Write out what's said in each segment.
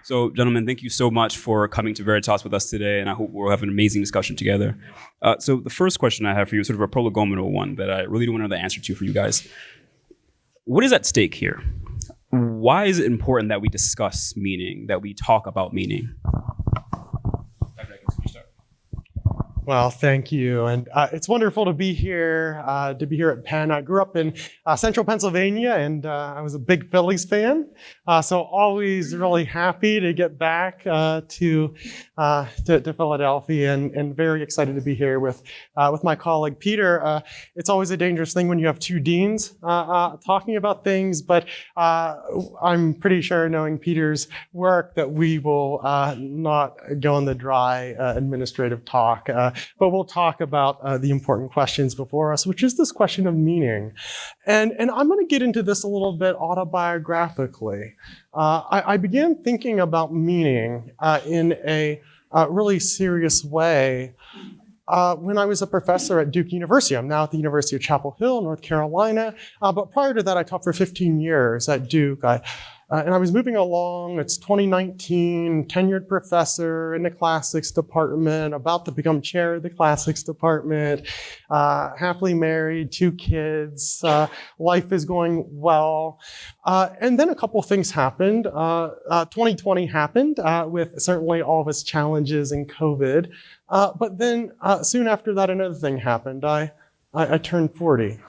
So, gentlemen, thank you so much for coming to Veritas with us today, and I hope we'll have an amazing discussion together. So the first question I have for you is sort of a prolegomena one that I really don't know the answer to for you guys. What is at stake here? Why is it important that we discuss meaning, that we talk about meaning? Well, thank you. And it's wonderful to be here at Penn. I grew up in central Pennsylvania, and I was a big Phillies fan. So always really happy to get back to Philadelphia, and very excited to be here with my colleague, Peter. It's always a dangerous thing when you have two deans talking about things, but I'm pretty sure, knowing Peter's work, that we will not go on the dry administrative talk. But we'll talk about the important questions before us, which is this question of meaning. And I'm going to get into this a little bit autobiographically. I began thinking about meaning in a really serious way when I was a professor at Duke University. I'm now at the University of Chapel Hill, North Carolina. But prior to that, I taught for 15 years at Duke. And I was moving along. It's 2019, tenured professor in the classics department, about to become chair of the classics department, happily married, 2 kids, life is going well. And then a couple of things happened. 2020 happened with certainly all of its challenges and COVID. But then soon after that, another thing happened. I turned 40.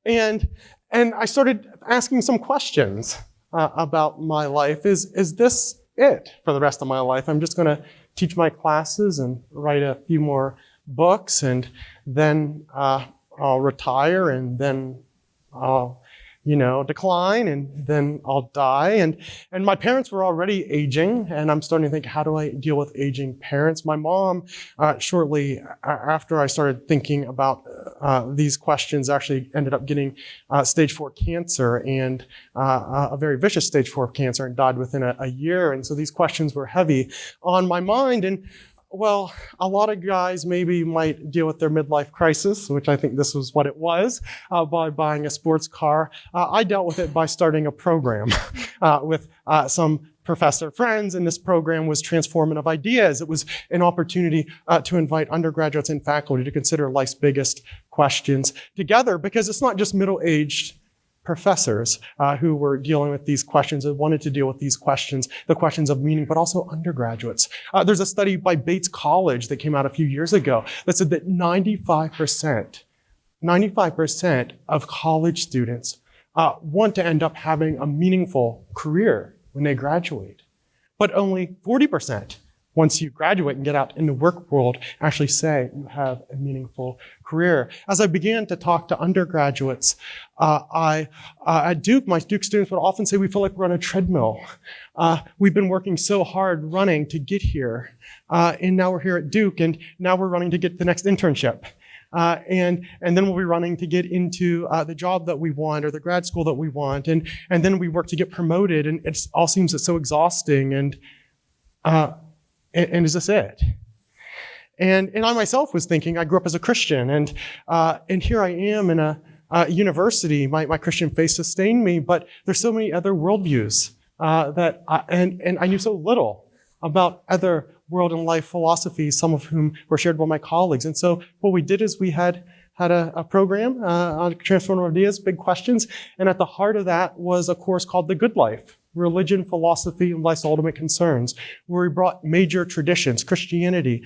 And I started asking some questions about my life. Is this it for the rest of my life? I'm just going to teach my classes and write a few more books, and then I'll retire, and then I'll decline, and then I'll die. And my parents were already aging, and I'm starting to think, how do I deal with aging parents? My mom, shortly after I started thinking about these questions, actually ended up getting stage 4 cancer, and a very vicious stage 4 cancer, and died within a year. And so these questions were heavy on my mind. And well, a lot of guys maybe might deal with their midlife crisis, which I think this was what it was, by buying a sports car. I dealt with it by starting a program with some professor friends, and this program was Transformative Ideas. It was an opportunity to invite undergraduates and faculty to consider life's biggest questions together, because it's not just middle-aged professors who were dealing with these questions and wanted to deal with these questions, the questions of meaning, but also undergraduates. There's a study by Bates College that came out a few years ago that said that 95% of college students want to end up having a meaningful career when they graduate. But only 40%, once you graduate and get out in the work world, actually say you have a meaningful career. As I began to talk to undergraduates, at Duke, my Duke students would often say, we feel like we're on a treadmill. We've been working so hard running to get here, and now we're here at Duke, and now we're running to get the next internship. And then we'll be running to get into the job that we want, or the grad school that we want, and then we work to get promoted, and it all seems so exhausting, and is this it? And I myself was thinking, I grew up as a Christian, and here I am in a university. My Christian faith sustained me, but there's so many other worldviews and I knew so little about other world and life philosophies, some of whom were shared by my colleagues. And so what we did is we had a program on Transformative Ideas, Big Questions, and at the heart of that was a course called The Good Life: Religion, Philosophy, and Life's Ultimate Concerns, where we brought major traditions, Christianity,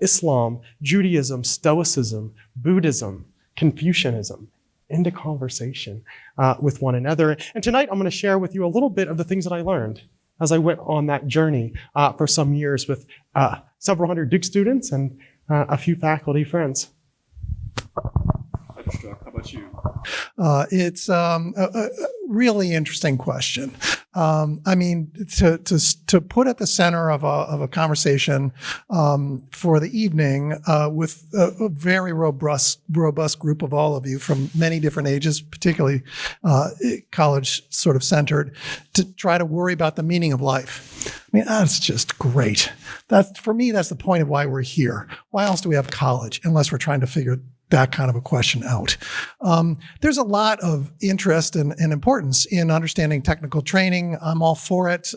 Islam, Judaism, Stoicism, Buddhism, Confucianism, into conversation with one another. And tonight I'm going to share with you a little bit of the things that I learned as I went on that journey for some years with several hundred Duke students and a few faculty friends. How about you? It's a really interesting question. I mean, to put at the center of a conversation for the evening with a very robust group of all of you from many different ages, particularly college sort of centered, to try to worry about the meaning of life. I mean, that's just great. For me, that's the point of why we're here. Why else do we have college unless we're trying to figure that kind of a question out. There's a lot of interest and importance in understanding technical training. I'm all for it.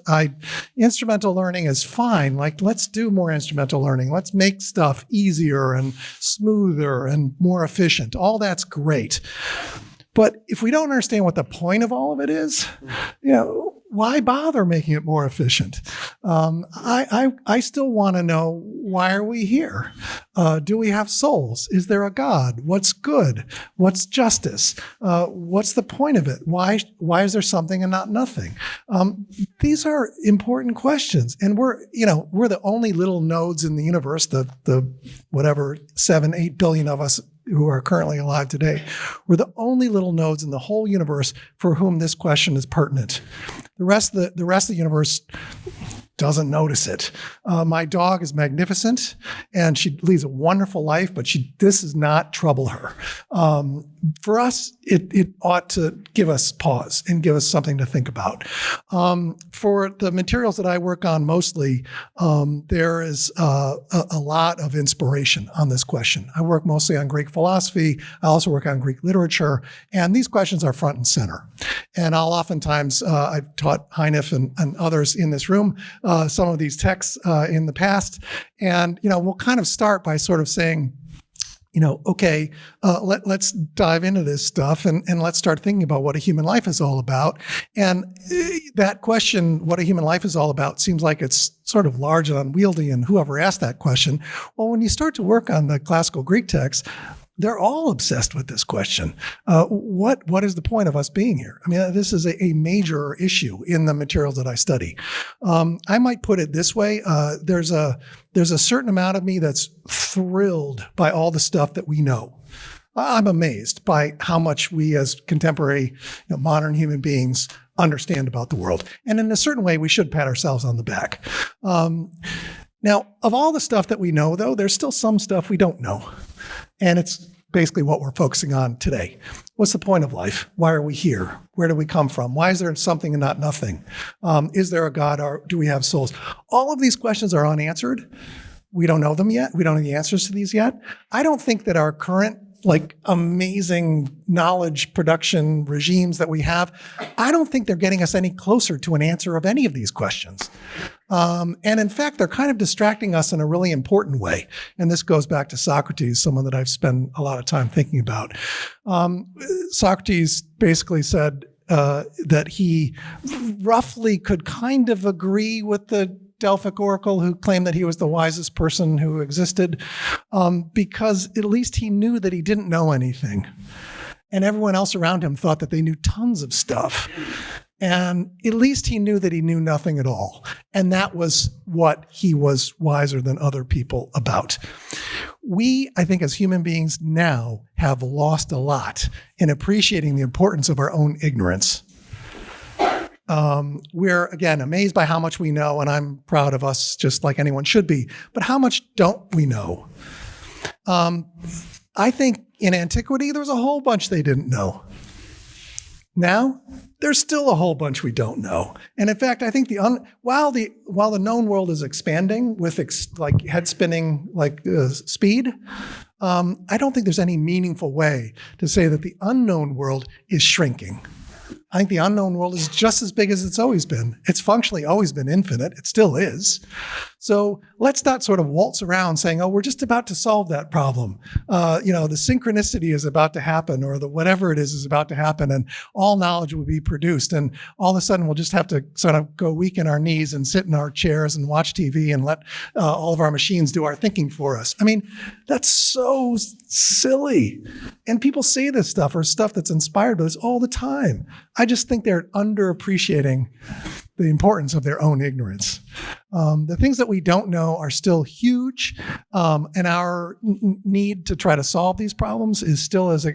Instrumental learning is fine. Like, let's do more instrumental learning. Let's make stuff easier and smoother and more efficient. All that's great. But if we don't understand what the point of all of it is, why bother making it more efficient? I still want to know, why are we here? Do we have souls? Is there a God? What's good? What's justice? What's the point of it? Why is there something and not nothing? These are important questions, and we're the only little nodes in the universe. The whatever 7-8 billion of us who are currently alive today, we're the only little nodes in the whole universe for whom this question is pertinent. The rest of the universe doesn't notice it. My dog is magnificent, and she leads a wonderful life, but this does not trouble her. For us, it ought to give us pause and give us something to think about. For the materials that I work on mostly, there is a lot of inspiration on this question. I work mostly on Greek philosophy. I also work on Greek literature, and these questions are front and center. And I'll oftentimes, I've taught Hyniff and others in this room some of these texts in the past, and we'll kind of start by sort of saying, okay, let's dive into this stuff and let's start thinking about what a human life is all about. And that question, what a human life is all about, seems like it's sort of large and unwieldy, and whoever asked that question. Well, when you start to work on the classical Greek texts, they're all obsessed with this question. What is the point of us being here? I mean, this is a major issue in the materials that I study. I might put it this way. There's a certain amount of me that's thrilled by all the stuff that we know. I'm amazed by how much we as contemporary, modern human beings understand about the world. And in a certain way, we should pat ourselves on the back. Now, of all the stuff that we know, though, there's still some stuff we don't know. And it's basically what we're focusing on today. What's the point of life? Why are we here? Where do we come from? Why is there something and not nothing? Is there a God, or do we have souls? All of these questions are unanswered. We don't know them yet. We don't know the answers to these yet. I don't think that our current amazing knowledge production regimes that we have, I don't think they're getting us any closer to an answer of any of these questions. And in fact, they're kind of distracting us in a really important way. And this goes back to Socrates, someone that I've spent a lot of time thinking about. Socrates basically said that he roughly could kind of agree with the Delphic oracle who claimed that he was the wisest person who existed, because at least he knew that he didn't know anything. And everyone else around him thought that they knew tons of stuff. And at least he knew that he knew nothing at all. And that was what he was wiser than other people about. We, I think, as human beings now have lost a lot in appreciating the importance of our own ignorance. We're, again, amazed by how much we know, and I'm proud of us, just like anyone should be. But how much don't we know? I think in antiquity, there was a whole bunch they didn't know. Now, there's still a whole bunch we don't know. And in fact, I think while the known world is expanding with head spinning speed, I don't think there's any meaningful way to say that the unknown world is shrinking. I think the unknown world is just as big as it's always been. It's functionally always been infinite. It still is. So let's not sort of waltz around saying, oh, we're just about to solve that problem. The synchronicity is about to happen, or the whatever it is about to happen, and all knowledge will be produced. And all of a sudden, we'll just have to sort of go weak in our knees and sit in our chairs and watch TV and let all of our machines do our thinking for us. I mean, that's so silly. And people say this stuff, or stuff that's inspired by this, all the time. I just think they're underappreciating the importance of their own ignorance. The things that we don't know are still huge, and our need to try to solve these problems is still as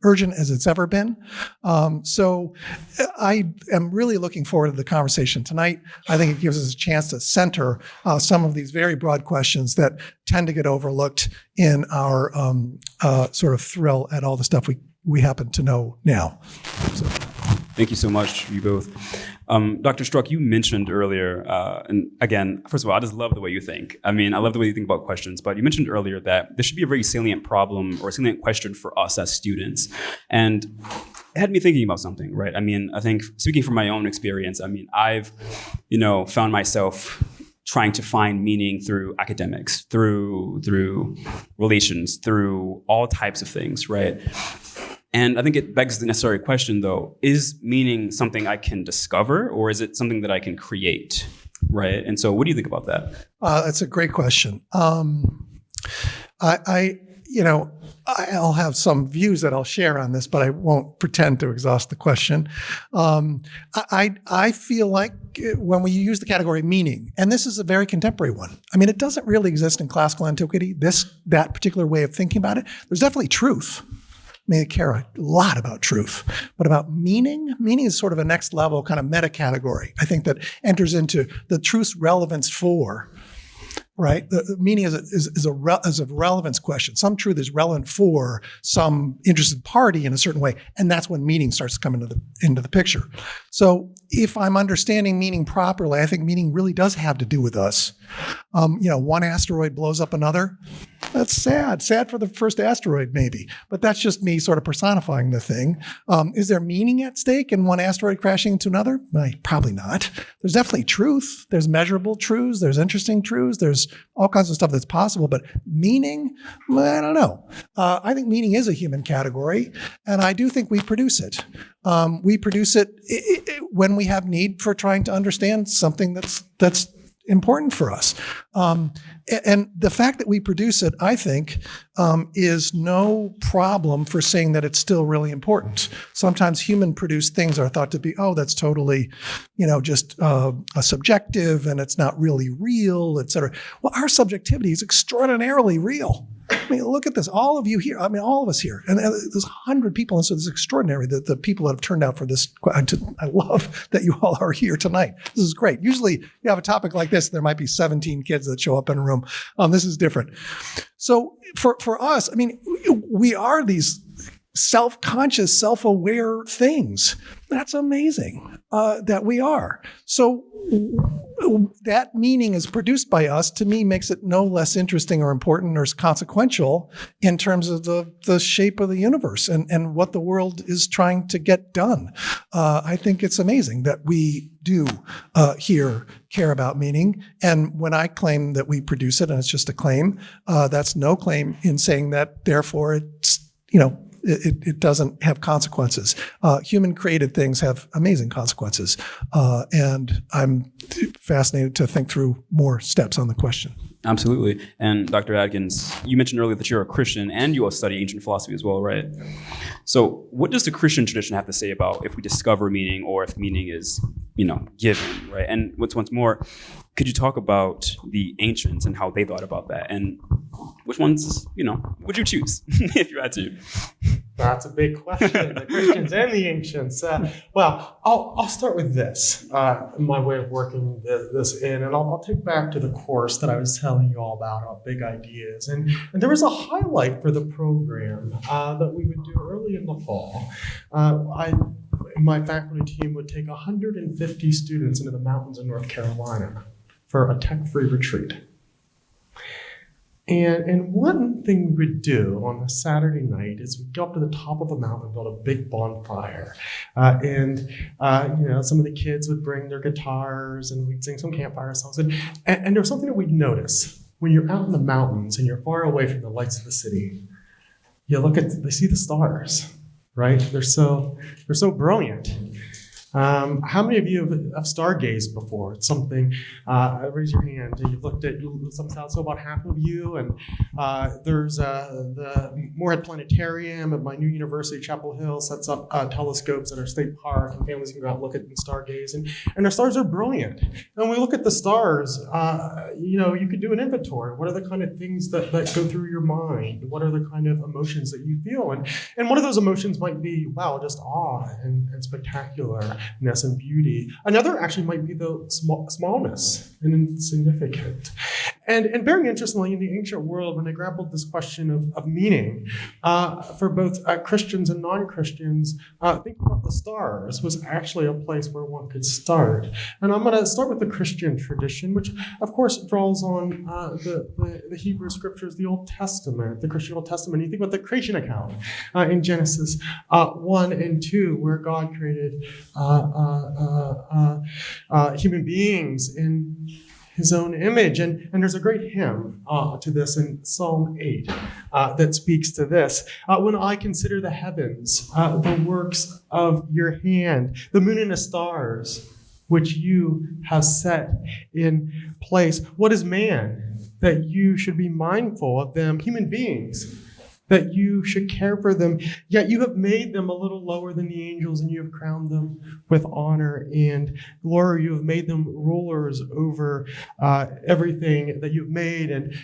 urgent as it's ever been. So I am really looking forward to the conversation tonight. I think it gives us a chance to center some of these very broad questions that tend to get overlooked in our sort of thrill at all the stuff we happen to know now. So. Thank you so much, you both. Dr. Struck, you mentioned earlier, and again, first of all, I just love the way you think. I mean, I love the way you think about questions, but you mentioned earlier that there should be a very salient problem or a salient question for us as students. And it had me thinking about something, right? I mean, I think speaking from my own experience, I mean, I've, found myself trying to find meaning through academics, through relations, through all types of things, right? And I think it begs the necessary question, though, is meaning something I can discover, or is it something that I can create, right? And so what do you think about that? That's a great question. I'll have some views that I'll share on this, but I won't pretend to exhaust the question. I feel like when we use the category meaning, and this is a very contemporary one, I mean, it doesn't really exist in classical antiquity, that particular way of thinking about it. There's definitely truth. I mean, I care a lot about truth, but about meaning is sort of a next level kind of meta category. I think that enters into the truth's relevance for, right? The meaning is a relevance question. Some truth is relevant for some interested party in a certain way, and that's when meaning starts to come into the picture. So if I'm understanding meaning properly, I think meaning really does have to do with us. One asteroid blows up another. That's sad. Sad for the first asteroid, maybe. But that's just me sort of personifying the thing. Is there meaning at stake in one asteroid crashing into another? Probably not. There's definitely truth. There's measurable truths. There's interesting truths. There's all kinds of stuff that's possible. But meaning, I don't know. I think meaning is a human category, and I do think we produce it. We produce it when we have need for trying to understand something that's important for us. And the fact that we produce it, I think, is no problem for saying that it's still really important. Sometimes human-produced things are thought to be, that's totally, just a subjective and it's not really real, et cetera. Well, our subjectivity is extraordinarily real. I mean, look at this. All of you here, all of us here, and there's 100 people, and so it's extraordinary that the people that have turned out for this. I love that you all are here tonight. This is great. Usually you have a topic like this, there might be 17 kids that show up in a room. This is different. So for us, I mean, we are these self-conscious, self-aware things. That's amazing that we are. So that meaning is produced by us, to me, makes it no less interesting or important or consequential in terms of the shape of the universe and what the world is trying to get done. I think it's amazing that we do here care about meaning. And when I claim that we produce it, and it's just a claim, that's no claim in saying that, therefore, it's, it doesn't have consequences. Human created things have amazing consequences. And I'm fascinated to think through more steps on the question. Absolutely. And Dr. Atkins, you mentioned earlier that you're a Christian and you also study ancient philosophy as well, right? So what does the Christian tradition have to say about if we discover meaning or if meaning is, given, right? And once more, could you talk about the ancients and how they thought about that? And which ones, would you choose if you had to? That's a big question, the Christians and the ancients. Well, I'll start with this, my way of working this in, and I'll take back to the course that I was telling you all about big ideas. And there was a highlight for the program that we would do early in the fall. My faculty team would take 150 students into the mountains of North Carolina for a tech-free retreat. And one thing we would do on a Saturday night is we'd go up to the top of a mountain and build a big bonfire. Some of the kids would bring their guitars and we'd sing some campfire songs. And there was something that we'd notice when you're out in the mountains and you're far away from the lights of the city. They see the stars, right? They're so brilliant. How many of you have stargazed before? It's something, raise your hand. You've looked at some, so about half of you. And there's the Moorhead Planetarium at my new university, Chapel Hill, sets up telescopes at our state park, and families can go out and look at and stargaze. And our stars are brilliant. And when we look at the stars, you could do an inventory. What are the kind of things that go through your mind? What are the kind of emotions that you feel? And one of those emotions might be, wow, just awe and spectacular. And beauty. Another actually might be the smallness and insignificant. And very interestingly, in the ancient world, when they grappled this question of meaning, for both Christians and non-Christians, thinking about the stars was actually a place where one could start. And I'm going to start with the Christian tradition, which of course draws on the Hebrew scriptures, the Old Testament, the Christian Old Testament. You think about the creation account in Genesis 1 and 2, where God created human beings in his own image. And there's a great hymn to this in Psalm 8 that speaks to this. When I consider the heavens, the works of your hand, the moon and the stars, which you have set in place. What is man that you should be mindful of them? Human beings, that you should care for them. Yet you have made them a little lower than the angels, and you have crowned them with honor and glory. You have made them rulers over everything that you've made, and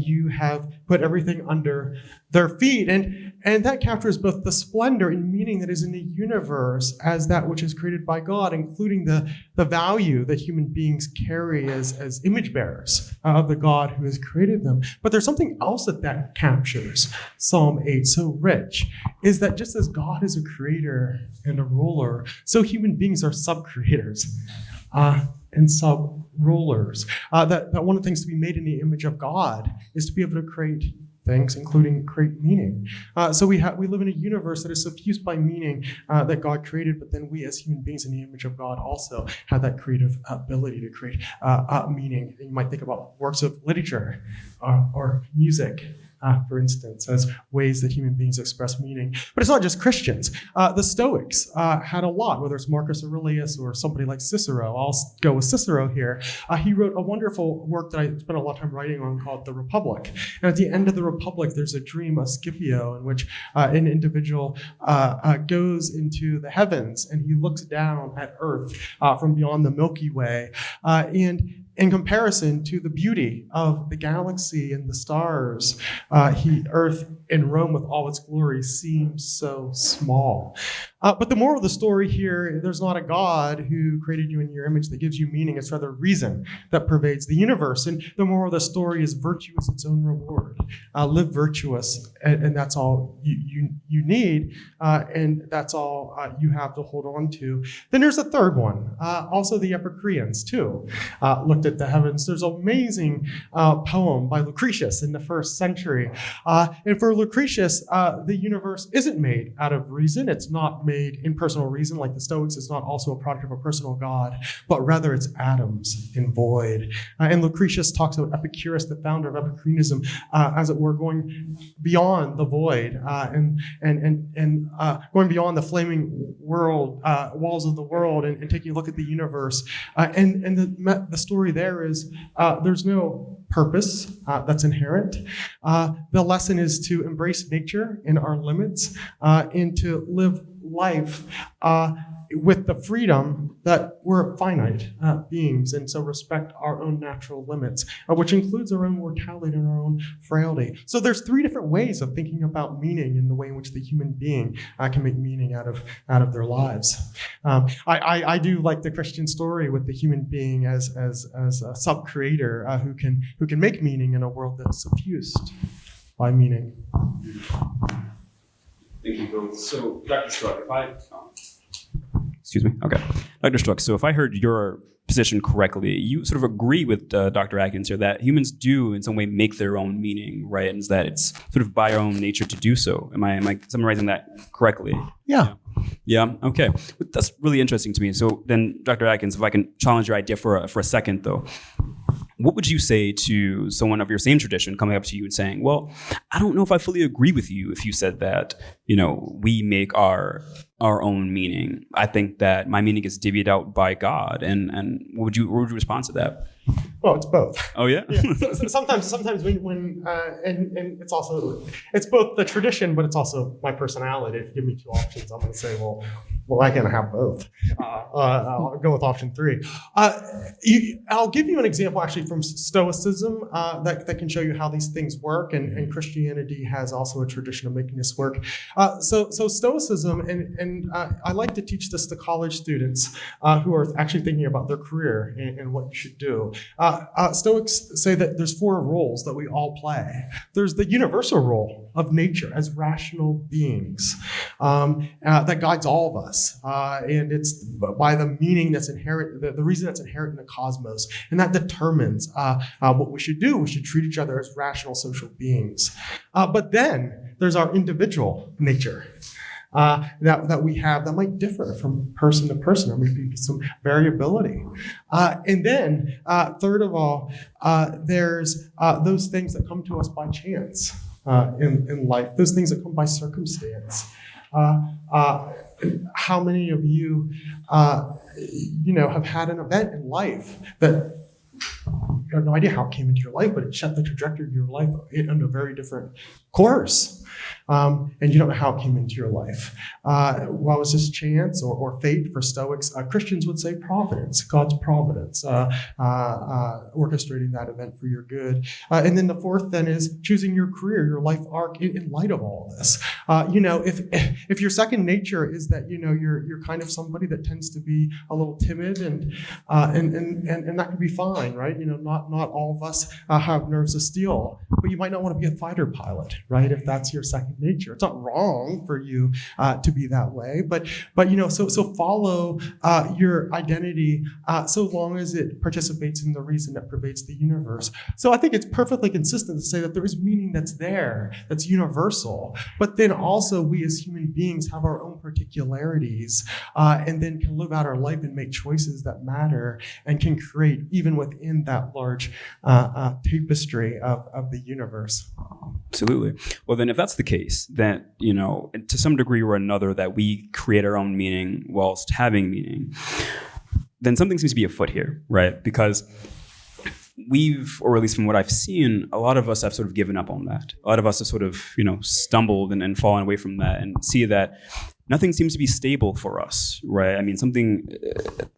you have put everything under their feet. And that captures both the splendor and meaning that is in the universe as that which is created by God, including the value that human beings carry as image bearers of the God who has created them. But there's something else that captures Psalm 8 so rich, is that just as God is a creator and a ruler, so human beings are sub-creators and sub-rulers. That one of the things to be made in the image of God is to be able to create things, including create meaning. So we live in a universe that is suffused by meaning that God created, but then we as human beings in the image of God also have that creative ability to create meaning. And you might think about works of literature or music, for instance, as ways that human beings express meaning. But it's not just Christians. The Stoics had a lot, whether it's Marcus Aurelius or somebody like Cicero. I'll go with Cicero here. He wrote a wonderful work that I spent a lot of time writing on called The Republic. And at the end of The Republic, there's a dream of Scipio in which an individual goes into the heavens and he looks down at Earth from beyond the Milky Way. And in comparison to the beauty of the galaxy and the stars, Earth and Rome with all its glory seems so small. But the moral of the story here, there's not a God who created you in your image that gives you meaning. It's rather reason that pervades the universe. And the moral of the story is virtue is its own reward. Live virtuous, and that's all you need, and that's all you have to hold on to. Then there's a third one. Also the Epicureans, too, looked at the heavens. There's an amazing poem by Lucretius in the 1st century. And for Lucretius, the universe isn't made out of reason. It's not made in personal reason like the Stoics. It's not also a product of a personal God, but rather it's atoms in void. And Lucretius talks about Epicurus, the founder of Epicureanism, as it were, going beyond the void and going beyond the flaming world, walls of the world, and taking a look at the universe. And the story there is there's no purpose that's inherent. The lesson is to embrace nature in our limits and to live life with the freedom that we're finite beings, and so respect our own natural limits, which includes our own mortality and our own frailty. So there's 3 different ways of thinking about meaning in the way in which the human being can make meaning out of their lives. I do like the Christian story with the human being as a sub-creator who can make meaning in a world that's suffused by meaning. Thank you both. So, Dr. Struck, excuse me. Okay. Dr. Struck, so if I heard your position correctly, you sort of agree with Dr. Atkins here that humans do in some way make their own meaning, right? And that it's sort of by our own nature to do so. Am I summarizing that correctly? Yeah. Yeah. Okay. That's really interesting to me. So then, Dr. Atkins, if I can challenge your idea for a second, though, what would you say to someone of your same tradition coming up to you and saying, well, I don't know if I fully agree with you if you said that, we make our own meaning. I think that my meaning is divvied out by God. And what would you respond to that? Well, it's both. Oh, yeah? Yeah. So sometimes when and it's both the tradition, but it's also my personality. If you give me 2 options, I'm going to say, well, well, I can't have both. I'll go with option 3. I'll give you an example actually from Stoicism that can show you how these things work, and Christianity has also a tradition of making this work. So Stoicism, and I like to teach this to college students who are actually thinking about their career and what you should do. Stoics say that there's 4 roles that we all play. There's the universal role of nature as rational beings that guides all of us. And it's by the meaning that's inherent, the reason that's inherent in the cosmos. And that determines what we should do. We should treat each other as rational social beings. But then there's our individual nature. That we have that might differ from person to person. There might be some variability. And then, third of all, there's those things that come to us by chance in life, those things that come by circumstance. How many of you, have had an event in life that you have no idea how it came into your life, but it set the trajectory of your life in a very different course. And you don't know how it came into your life. Well, was this chance or fate for Stoics? Christians would say providence, God's providence, orchestrating that event for your good. And then the fourth then is choosing your career, your life arc in light of all of this. If your second nature is that, you're kind of somebody that tends to be a little timid and that could be fine, right? Not all of us have nerves of steel, but you might not want to be a fighter pilot, right? If that's your second nature. It's not wrong for you to be that way, but so follow your identity so long as it participates in the reason that pervades the universe. So I think it's perfectly consistent to say that there is meaning that's there, that's universal, but then also we as human beings have our own particularities and then can live out our life and make choices that matter and can create even within that large tapestry of the universe. Absolutely. Well, then if that's the case, that, to some degree or another, that we create our own meaning whilst having meaning, then something seems to be afoot here, right? Because or at least from what I've seen, a lot of us have sort of given up on that. A lot of us have sort of, stumbled and fallen away from that and see that nothing seems to be stable for us, right? I mean,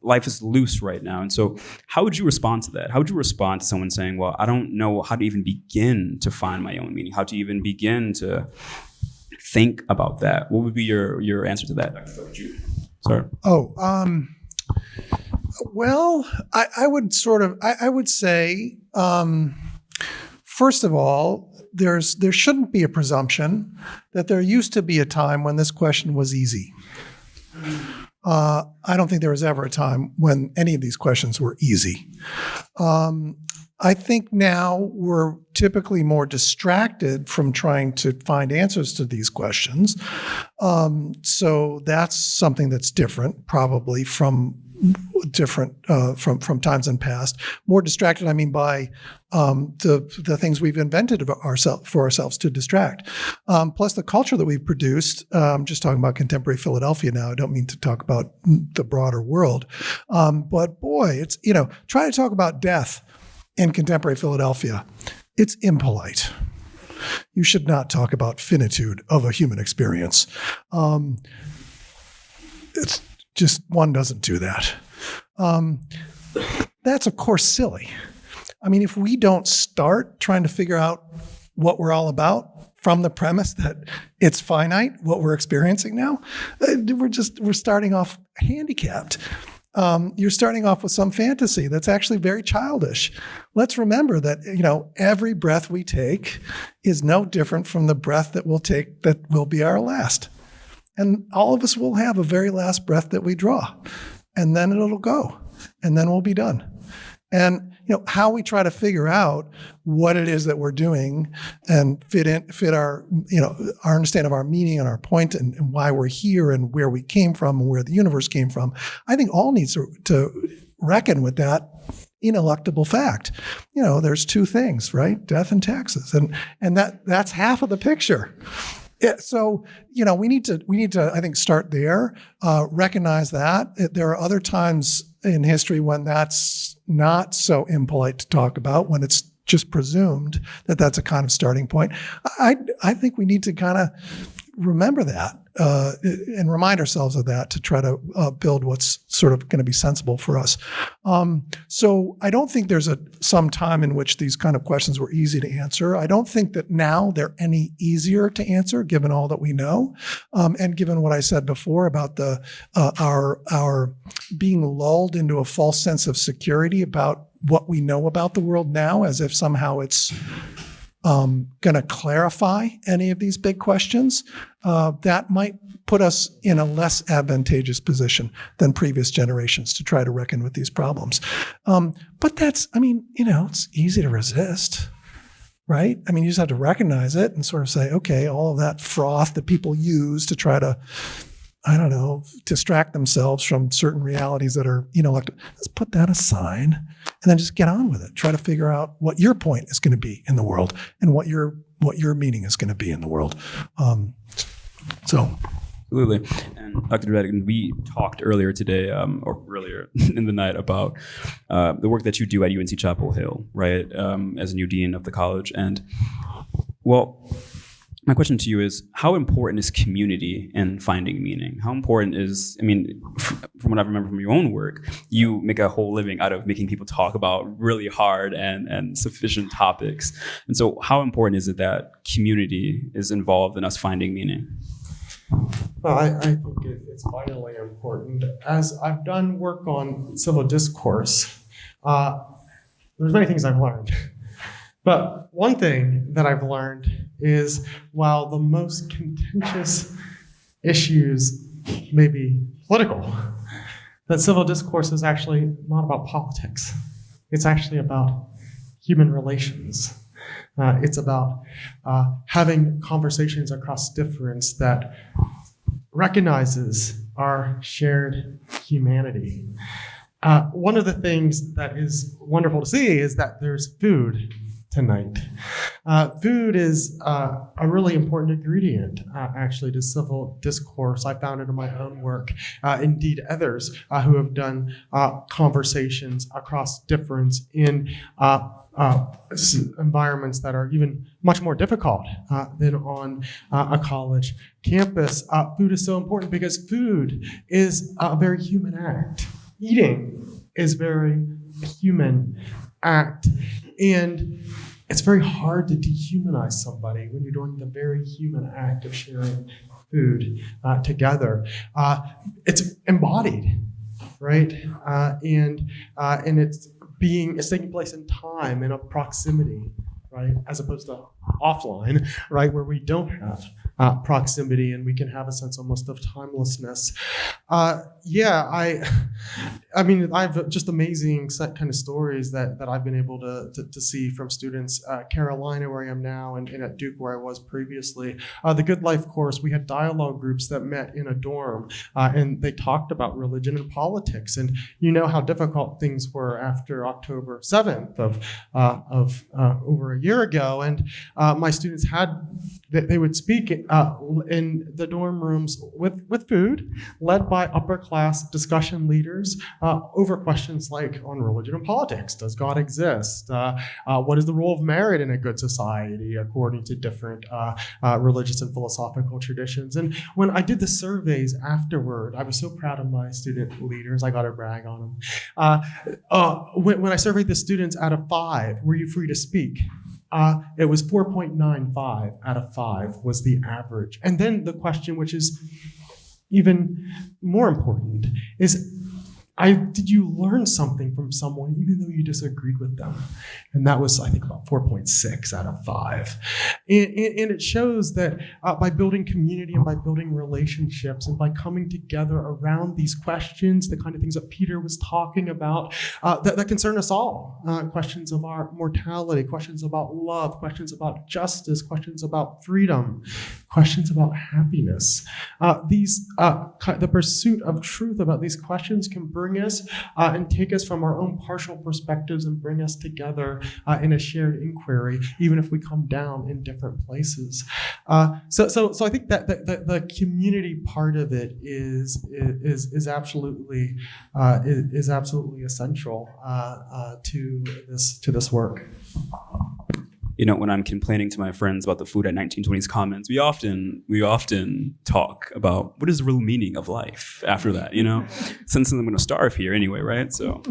life is loose right now. And so how would you respond to that? How would you respond to someone saying, well, I don't know how to even begin to find my own meaning, how to even begin to think about that? What would be your answer to that? Sorry. Well, I would say, first of all, there shouldn't be a presumption that there used to be a time when this question was easy. I don't think there was ever a time when any of these questions were easy. I think now we're typically more distracted from trying to find answers to these questions. So that's something that's different, probably from times in past. More distracted, I mean, by the things we've invented for ourselves to distract. Plus the culture that we've produced. I'm just talking about contemporary Philadelphia now. I don't mean to talk about the broader world. But boy, it's, try to talk about death in contemporary Philadelphia. It's impolite. You should not talk about finitude of a human experience. It's just, one doesn't do that. That's, of course, silly. I mean, if we don't start trying to figure out what we're all about from the premise that it's finite, what we're experiencing now, we're starting off handicapped. You're starting off with some fantasy that's actually very childish. Let's remember that, every breath we take is no different from the breath that we'll take that will be our last. And all of us will have a very last breath that we draw. And then it'll go. And then we'll be done. And how we try to figure out what it is that we're doing and fit our our understanding of our meaning and our point and why we're here and where we came from and where the universe came from, I think all needs to reckon with that ineluctable fact. There's two things, right? Death and taxes. And that's half of the picture. Yeah, so, we need to, I think, start there, recognize that. There are other times in history when that's not so impolite to talk about, when it's just presumed that that's a kind of starting point. I think we need to kind of remember that and remind ourselves of that to try to build what's sort of going to be sensible for us. So I don't think there's some time in which these kind of questions were easy to answer. I don't think that now they're any easier to answer, given all that we know, and given what I said before about our being lulled into a false sense of security about what we know about the world now, as if somehow it's going to clarify any of these big questions, that might put us in a less advantageous position than previous generations to try to reckon with these problems. But it's easy to resist, right? I mean, you just have to recognize it and sort of say, okay, all of that froth that people use to try to, distract themselves from certain realities that are, let's put that aside and then just get on with it. Try to figure out what your point is going to be in the world and what your meaning is going to be in the world. Absolutely. And Dr. Jed Atkins, we talked earlier today, or earlier in the night, about the work that you do at UNC Chapel Hill, right, as a new dean of the college. And, my question to you is, how important is community in finding meaning? How important is, from what I remember from your own work, you make a whole living out of making people talk about really hard and sufficient topics. And so how important is it that community is involved in us finding meaning? Well, I think it's vitally important. As I've done work on civil discourse, there's many things I've learned. But one thing that I've learned is while the most contentious issues may be political, that civil discourse is actually not about politics. It's actually about human relations. It's about having conversations across difference that recognizes our shared humanity. One of the things that is wonderful to see is that there's food tonight. Food is a really important ingredient, actually, to civil discourse. I found it in my own work. Indeed, others who have done conversations across difference in environments that are even much more difficult than on a college campus. Food is so important because food is a very human act. Eating is very human act. And it's very hard to dehumanize somebody when you're doing the very human act of sharing food together. It's embodied, right? And it's taking place in time, in a proximity, right? As opposed to offline, right? Where we don't have proximity and we can have a sense almost of timelessness. I have just amazing kind of stories that I've been able to see from students. Carolina, where I am now, and at Duke, where I was previously. The Good Life course, we had dialogue groups that met in a dorm, and they talked about religion and politics. And you know how difficult things were after October 7th of over a year ago. And my students they would speak in the dorm rooms with food, led by upper class discussion leaders over questions like on religion and politics. Does God exist? What is the role of merit in a good society according to different religious and philosophical traditions? And when I did the surveys afterward, I was so proud of my student leaders. I got to brag on them. When I surveyed the students out of 5, were you free to speak? It was 4.95 out of 5 was the average. And then the question, which is even more important, is did you learn something from someone even though you disagreed with them? And that was, I think, about 4.6 out of 5. And it shows that by building community and by building relationships and by coming together around these questions, the kind of things that Peter was talking about that concern us all, questions of our mortality, questions about love, questions about justice, questions about freedom, questions about happiness. The pursuit of truth about these questions can bring us and take us from our own partial perspectives and bring us together in a shared inquiry, even if we come down in different places. So I think that the community part of it is absolutely essential to this work. when I'm complaining to my friends about the food at 1920s Commons, we often talk about what is the real meaning of life after that, since I'm going to starve here anyway, right? So,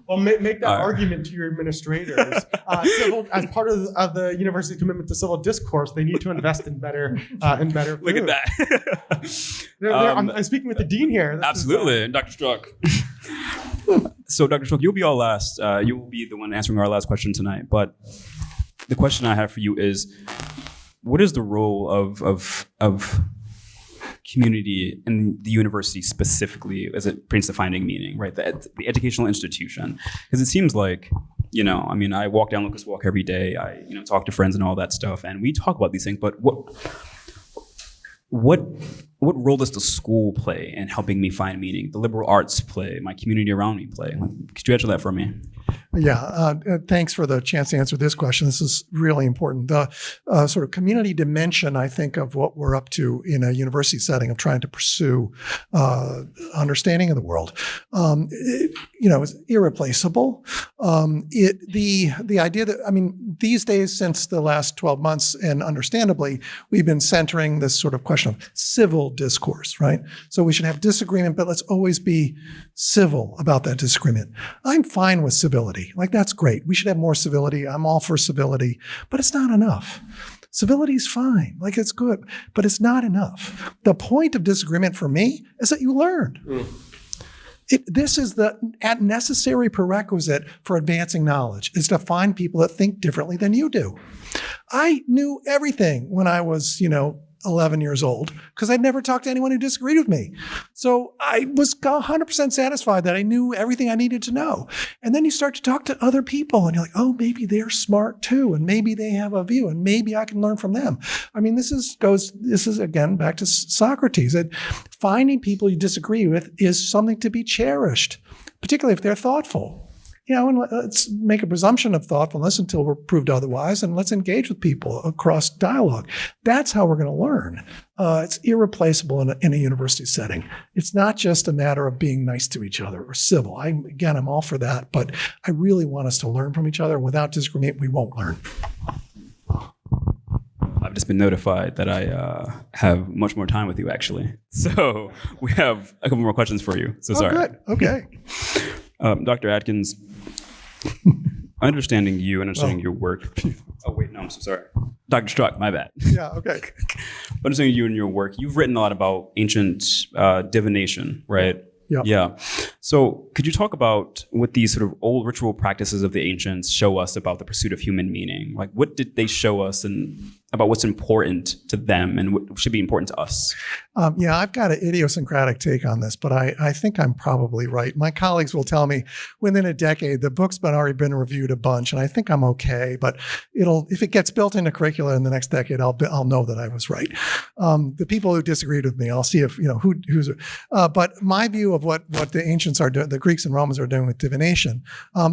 well, make that argument to your administrators. As part of the university's commitment to civil discourse, they need to invest in better food. Look at that. I'm speaking with the dean here. Absolutely, Dr. Struck. So, Dr. Struck, you'll be our last. You'll be the one answering our last question tonight. But the question I have for you is, what is the role of community in the university specifically as it pertains to finding meaning, right? The educational institution. Because it seems like, I walk down Lucas Walk every day. I, talk to friends and all that stuff. And we talk about these things, but what role does the school play in helping me find meaning? The liberal arts play, my community around me play. Could you answer that for me? Yeah, thanks for the chance to answer this question. This is really important. The sort of community dimension, I think, of what we're up to in a university setting of trying to pursue understanding of the world, is irreplaceable. The idea that, these days, since the last 12 months, and understandably, we've been centering this sort of question of civil discourse, right? So we should have disagreement, but let's always be civil about that disagreement. I'm fine with civility. That's great. We should have more civility. I'm all for civility, but it's not enough. Civility is fine. It's good, but it's not enough. The point of disagreement for me is that you learn. This is the necessary prerequisite for advancing knowledge, is to find people that think differently than you do. I knew everything when I was, 11 years old, because I'd never talked to anyone who disagreed with me. So I was 100% satisfied that I knew everything I needed to know. And then you start to talk to other people and you're like, oh, maybe they're smart too. And maybe they have a view and maybe I can learn from them. This is again, back to Socrates, that finding people you disagree with is something to be cherished, particularly if they're thoughtful. And let's make a presumption of thoughtfulness until we're proved otherwise, and let's engage with people across dialogue. That's how we're going to learn. It's irreplaceable in a university setting. It's not just a matter of being nice to each other or civil. I'm all for that, but I really want us to learn from each other. Without disagreement, we won't learn. I've just been notified that I have much more time with you, actually. So we have a couple more questions for you. So sorry. Good. Okay. Dr. Atkins, understanding you and understanding your work. Oh, wait, no, I'm so sorry. Dr. Struck, my bad. Yeah, okay. Understanding you and your work, you've written a lot about ancient divination, right? Yeah. Yeah. So could you talk about what these sort of old ritual practices of the ancients show us about the pursuit of human meaning? What did they show us and about what's important to them and what should be important to us? I've got an idiosyncratic take on this, but I think I'm probably right. My colleagues will tell me within a decade, the book's already been reviewed a bunch, and I think I'm okay, but if it gets built into curricula in the next decade, I'll know that I was right. The people who disagreed with me, I'll see if, who's, but my view of what the ancients are doing, the Greeks and Romans are doing with divination,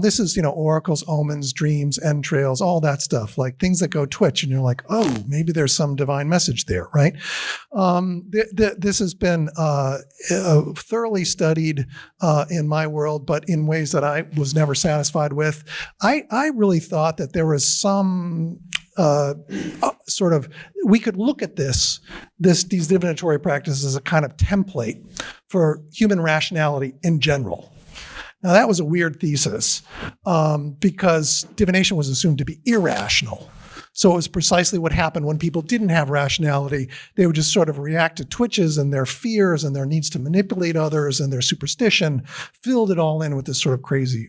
this is, oracles, omens, dreams, entrails, all that stuff, like things that go twitch, and you're like, oh, maybe there's some divine message there, right? This has been thoroughly studied in my world, but in ways that I was never satisfied with. I really thought that there was some we could look at these divinatory practices as a kind of template for human rationality in general. Now, that was a weird thesis because divination was assumed to be irrational. So it was precisely what happened when people didn't have rationality. They would just sort of react to twitches and their fears and their needs to manipulate others and their superstition, filled it all in with this sort of crazy.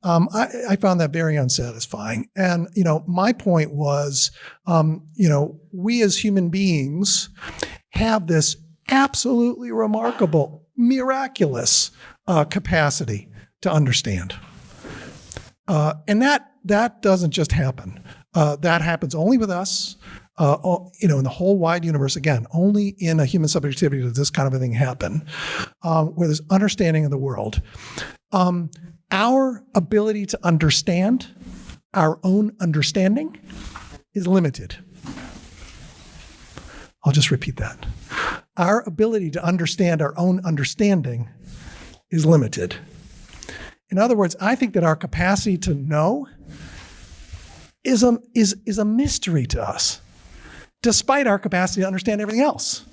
I found that very unsatisfying. And, my point was, we as human beings have this absolutely remarkable, miraculous capacity to understand. And that doesn't just happen. That happens only with us, in the whole wide universe. Again, only in a human subjectivity does this kind of a thing happen, where there's understanding of the world. Our ability to understand our own understanding is limited. I'll just repeat that. Our ability to understand our own understanding is limited. In other words, I think that our capacity to know is a mystery to us, despite our capacity to understand everything else,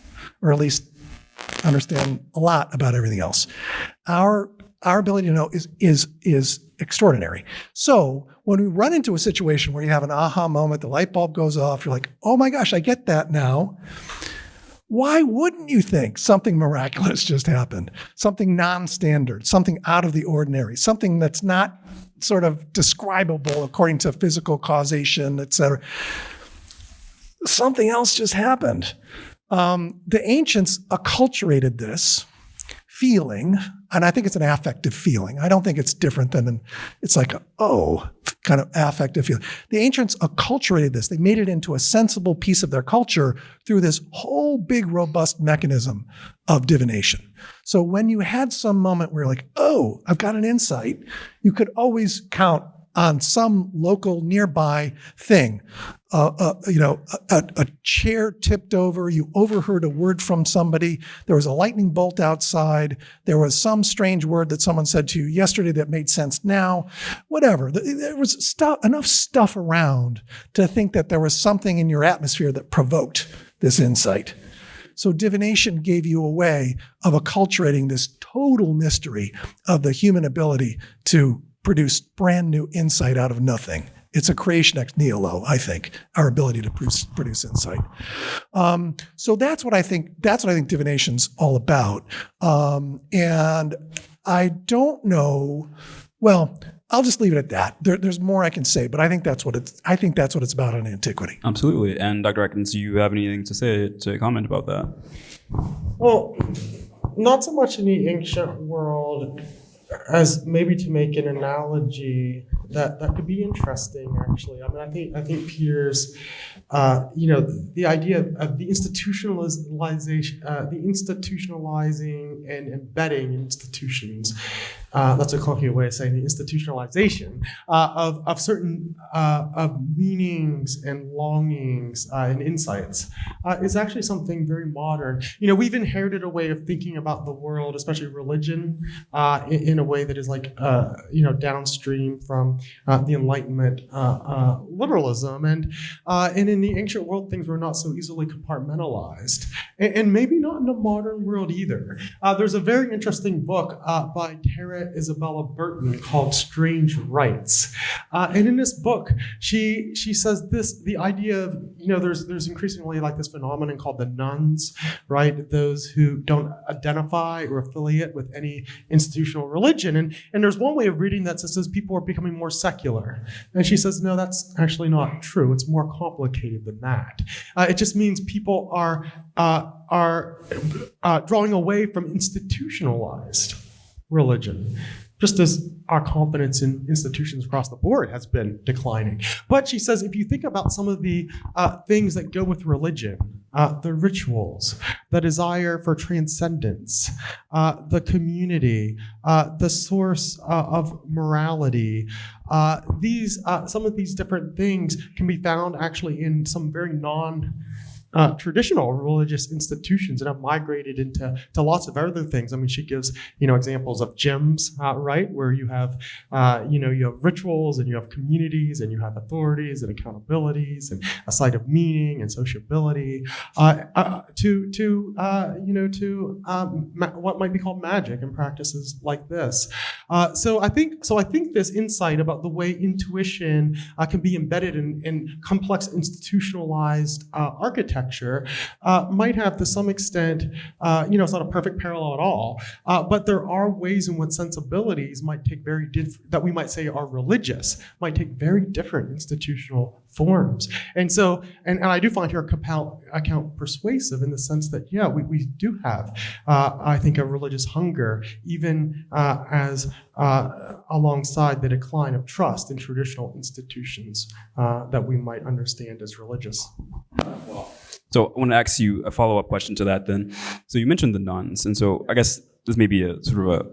or at least understand a lot about everything else. Our ability to know is extraordinary. So when we run into a situation where you have an aha moment, the light bulb goes off, you're like, oh my gosh, I get that now. Why wouldn't you think something miraculous just happened? Something non-standard, something out of the ordinary, something that's not sort of describable according to physical causation, et cetera. Something else just happened. The ancients acculturated this feeling, and I think it's an affective feeling. I don't think it's different than it's like, kind of affective feeling. The ancients acculturated this. They made it into a sensible piece of their culture through this whole big, robust mechanism of divination. So when you had some moment where you're like, oh, I've got an insight, you could always count on some local nearby thing. A chair tipped over, you overheard a word from somebody, there was a lightning bolt outside, there was some strange word that someone said to you yesterday that made sense now, whatever. There was enough stuff around to think that there was something in your atmosphere that provoked this insight. So divination gave you a way of acculturating this total mystery of the human ability to produce brand new insight out of nothing. It's a creation ex nihilo, I think, our ability to produce insight. So that's what I think divination's all about. And I don't know, well, I'll just leave it at that. There's more I can say, but I think that's what it's about in antiquity. Absolutely. And Dr. Atkins, do you have anything to comment about that? Well, not so much in the ancient world as maybe to make an analogy that could be interesting, actually. I mean, I think Peter's, the idea of the institutionalizing and embedding institutions. That's a colloquial way of saying the institutionalization of certain of meanings and longings and insights is actually something very modern. We've inherited a way of thinking about the world, especially religion, in a way that is like downstream from the Enlightenment liberalism, and in the ancient world things were not so easily compartmentalized, and maybe not in the modern world either. There's a very interesting book by Tara Isabella Burton called Strange Rites, and in this book she says this: the idea of there's increasingly like this phenomenon called the nuns, right? Those who don't identify or affiliate with any institutional religion, and there's one way of reading that says people are becoming more secular, and she says no, that's actually not true. It's more complicated than that. It just means people are drawing away from institutionalized religion, just as our confidence in institutions across the board has been declining. But she says, if you think about some of the things that go with religion, the rituals, the desire for transcendence, the community, the source of morality, some of these different things can be found actually in some very traditional religious institutions and have migrated into lots of other things. I mean, she gives examples of gyms, right, where you have you have rituals and you have communities and you have authorities and accountabilities and a site of meaning and sociability to what might be called magic and practices like this. So I think this insight about the way intuition can be embedded in complex institutionalized architecture might have to some extent, it's not a perfect parallel at all, but there are ways in which sensibilities might take that we might say are religious, might take very different institutional forms. And so, and I do find her account persuasive in the sense that, we do have, I think, a religious hunger, even as alongside the decline of trust in traditional institutions that we might understand as religious. So I want to ask you a follow-up question to that then. So you mentioned the nuns, and so I guess this may be a sort of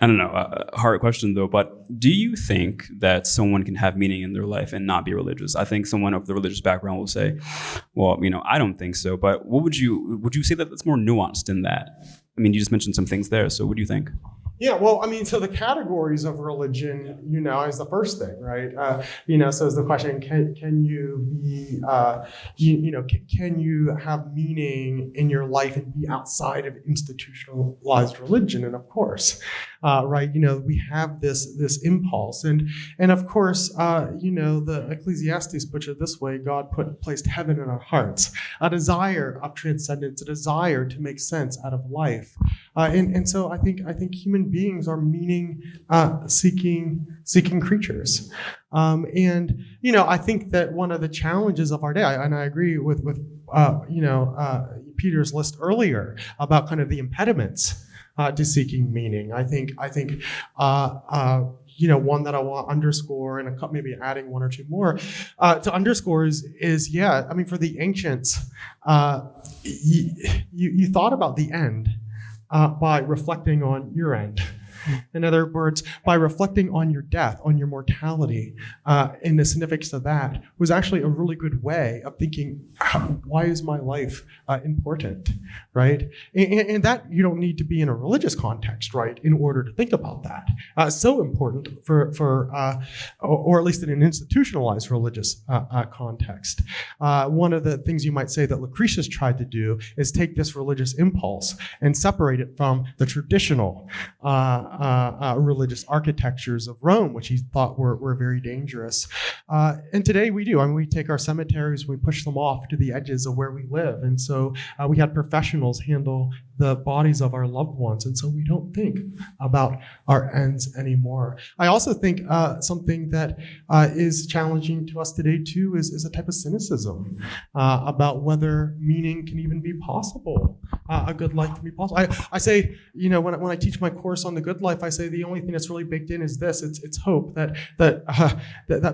a hard question though, but do you think that someone can have meaning in their life and not be religious? I think someone of the religious background will say, well, I don't think so, but would you say that it's more nuanced than that? I mean, you just mentioned some things there, so what do you think? Yeah, well, I mean, so the categories of religion, is the first thing, right? So is the question: can you be, can you have meaning in your life and be outside of institutionalized religion? And of course, right? We have this impulse, and of course, the Ecclesiastes puts it this way: God placed heaven in our hearts, a desire of transcendence, a desire to make sense out of life, and so I think human beings are meaning seeking creatures, and I think that one of the challenges of our day, and I agree with Peter's list earlier about kind of the impediments to seeking meaning. I think one that I want to underscore, and maybe adding one or two more to underscore is for the ancients, you thought about the end by reflecting on your end. In other words, by reflecting on your death, on your mortality, and the significance of that was actually a really good way of thinking, why is my life important, right? And that you don't need to be in a religious context, right, in order to think about that. So important for or at least in an institutionalized religious context. One of the things you might say that Lucretius tried to do is take this religious impulse and separate it from the traditional religious architectures of Rome, which he thought were very dangerous. And today we do. I mean, we take our cemeteries, we push them off to the edges of where we live. And so we had professionals handle the bodies of our loved ones. And so we don't think about our ends anymore. I also think something that is challenging to us today too is a type of cynicism about whether meaning can even be possible, a good life can be possible. I say, when I teach my course on the good life, I say the only thing that's really baked in is this: it's hope that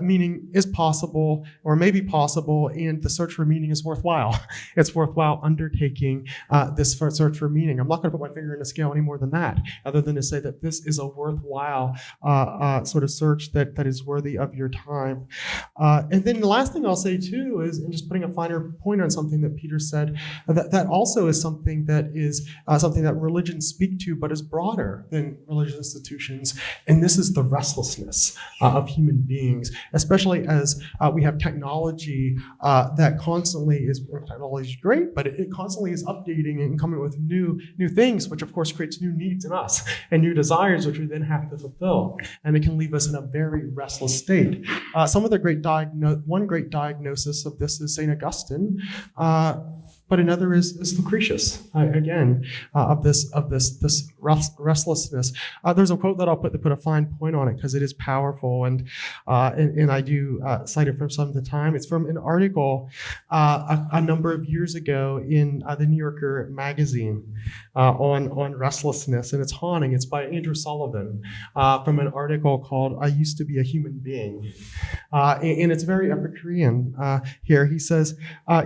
meaning is possible or may be possible, and the search for meaning is worthwhile. It's worthwhile undertaking this search for meaning. I'm not going to put my finger in the scale any more than that, other than to say that this is a worthwhile sort of search that is worthy of your time. And then the last thing I'll say too is, and just putting a finer point on something that Peter said, that also is something that is something that religions speak to, but is broader than religious institutions. And this is the restlessness of human beings, especially as we have technology that constantly technology is great, but it constantly is updating and coming with new things, which of course creates new needs in us and new desires, which we then have to fulfill. And it can leave us in a very restless state. One great diagnosis of this is St. Augustine, but another is Lucretius, of this restlessness. There's a quote that I'll put a fine point on it because it is powerful, and I do cite it from some of the time. It's from an article a number of years ago in the Mediocre magazine on restlessness, and it's haunting. It's by Andrew Sullivan from an article called "I Used to Be a Human Being," and it's very Epicurean here. He says, our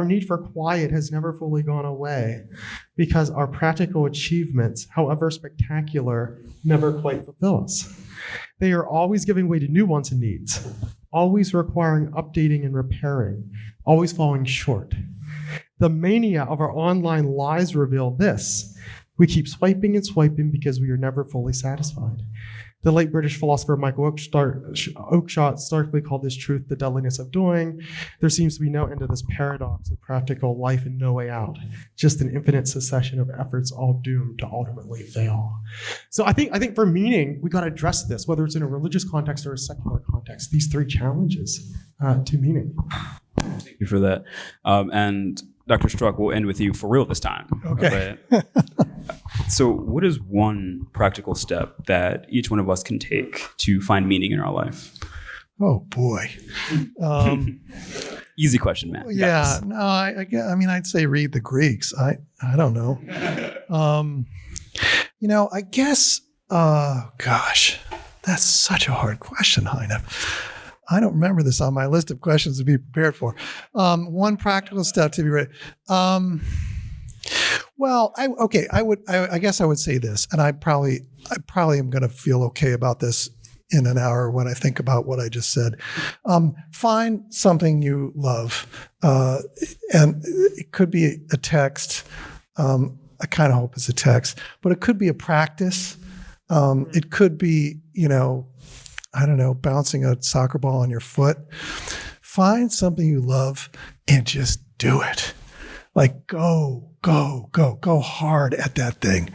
need for quiet has never fully gone away because our practical achievements, however spectacular, never quite fulfill us. They are always giving way to new wants and needs, always requiring updating and repairing, always falling short. The mania of our online lives reveal this. We keep swiping and swiping because we are never fully satisfied. The late British philosopher Michael Oakeshott starkly called this truth the deadliness of doing. There seems to be no end to this paradox of practical life and no way out, just an infinite succession of efforts all doomed to ultimately fail. So I think for meaning, we got to address this, whether it's in a religious context or a secular context, these three challenges to meaning. Thank you for that. And Dr. Struck, we'll end with you for real this time. Okay. So what is one practical step that each one of us can take to find meaning in our life? Oh, boy. Easy question, man. Yeah. No, I'd say read the Greeks. I don't know. I guess, gosh, that's such a hard question, Hyniff. I don't remember this on my list of questions to be prepared for. One practical step to be ready. I guess I would say this, and I probably am going to feel okay about this in an hour when I think about what I just said. Find something you love, and it could be a text, I kind of hope it's a text, but it could be a practice. It could be, I don't know, bouncing a soccer ball on your foot. Find something you love and just do it. Like go hard at that thing.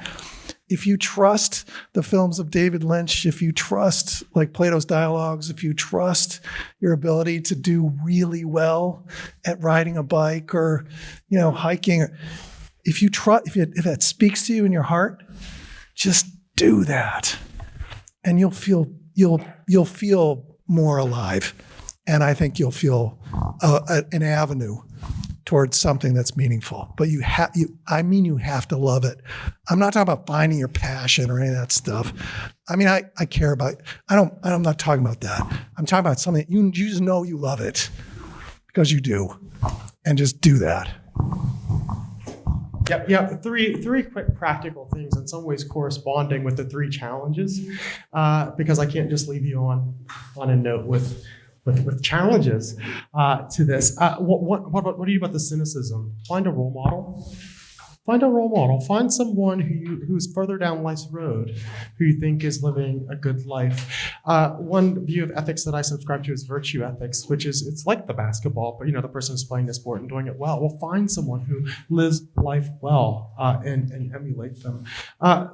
If you trust the films of David Lynch, if you trust like Plato's Dialogues, if you trust your ability to do really well at riding a bike or, hiking, if that speaks to you in your heart, just do that, and you'll feel more alive, and I think you'll feel an avenue towards something that's meaningful. But you have to love it. I'm not talking about finding your passion or any of that stuff. I mean, I care about. I'm not talking about that. I'm talking about something you just know you love it because you do, and just do that. Yep. Three quick practical things, in some ways corresponding with the three challenges, because I can't just leave you on a note with challenges to this. What do you about the cynicism? Find a role model. Find someone who's further down life's road, who you think is living a good life. One view of ethics that I subscribe to is virtue ethics, which is, it's like the basketball, but the person who's playing the sport and doing it well. Well, find someone who lives life well and emulate them.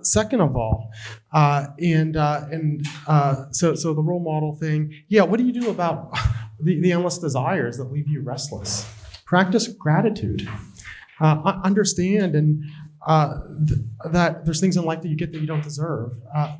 Second of all, so the role model thing. Yeah, what do you do about the endless desires that leave you restless? Practice gratitude. Understand that there's things in life that you get that you don't deserve,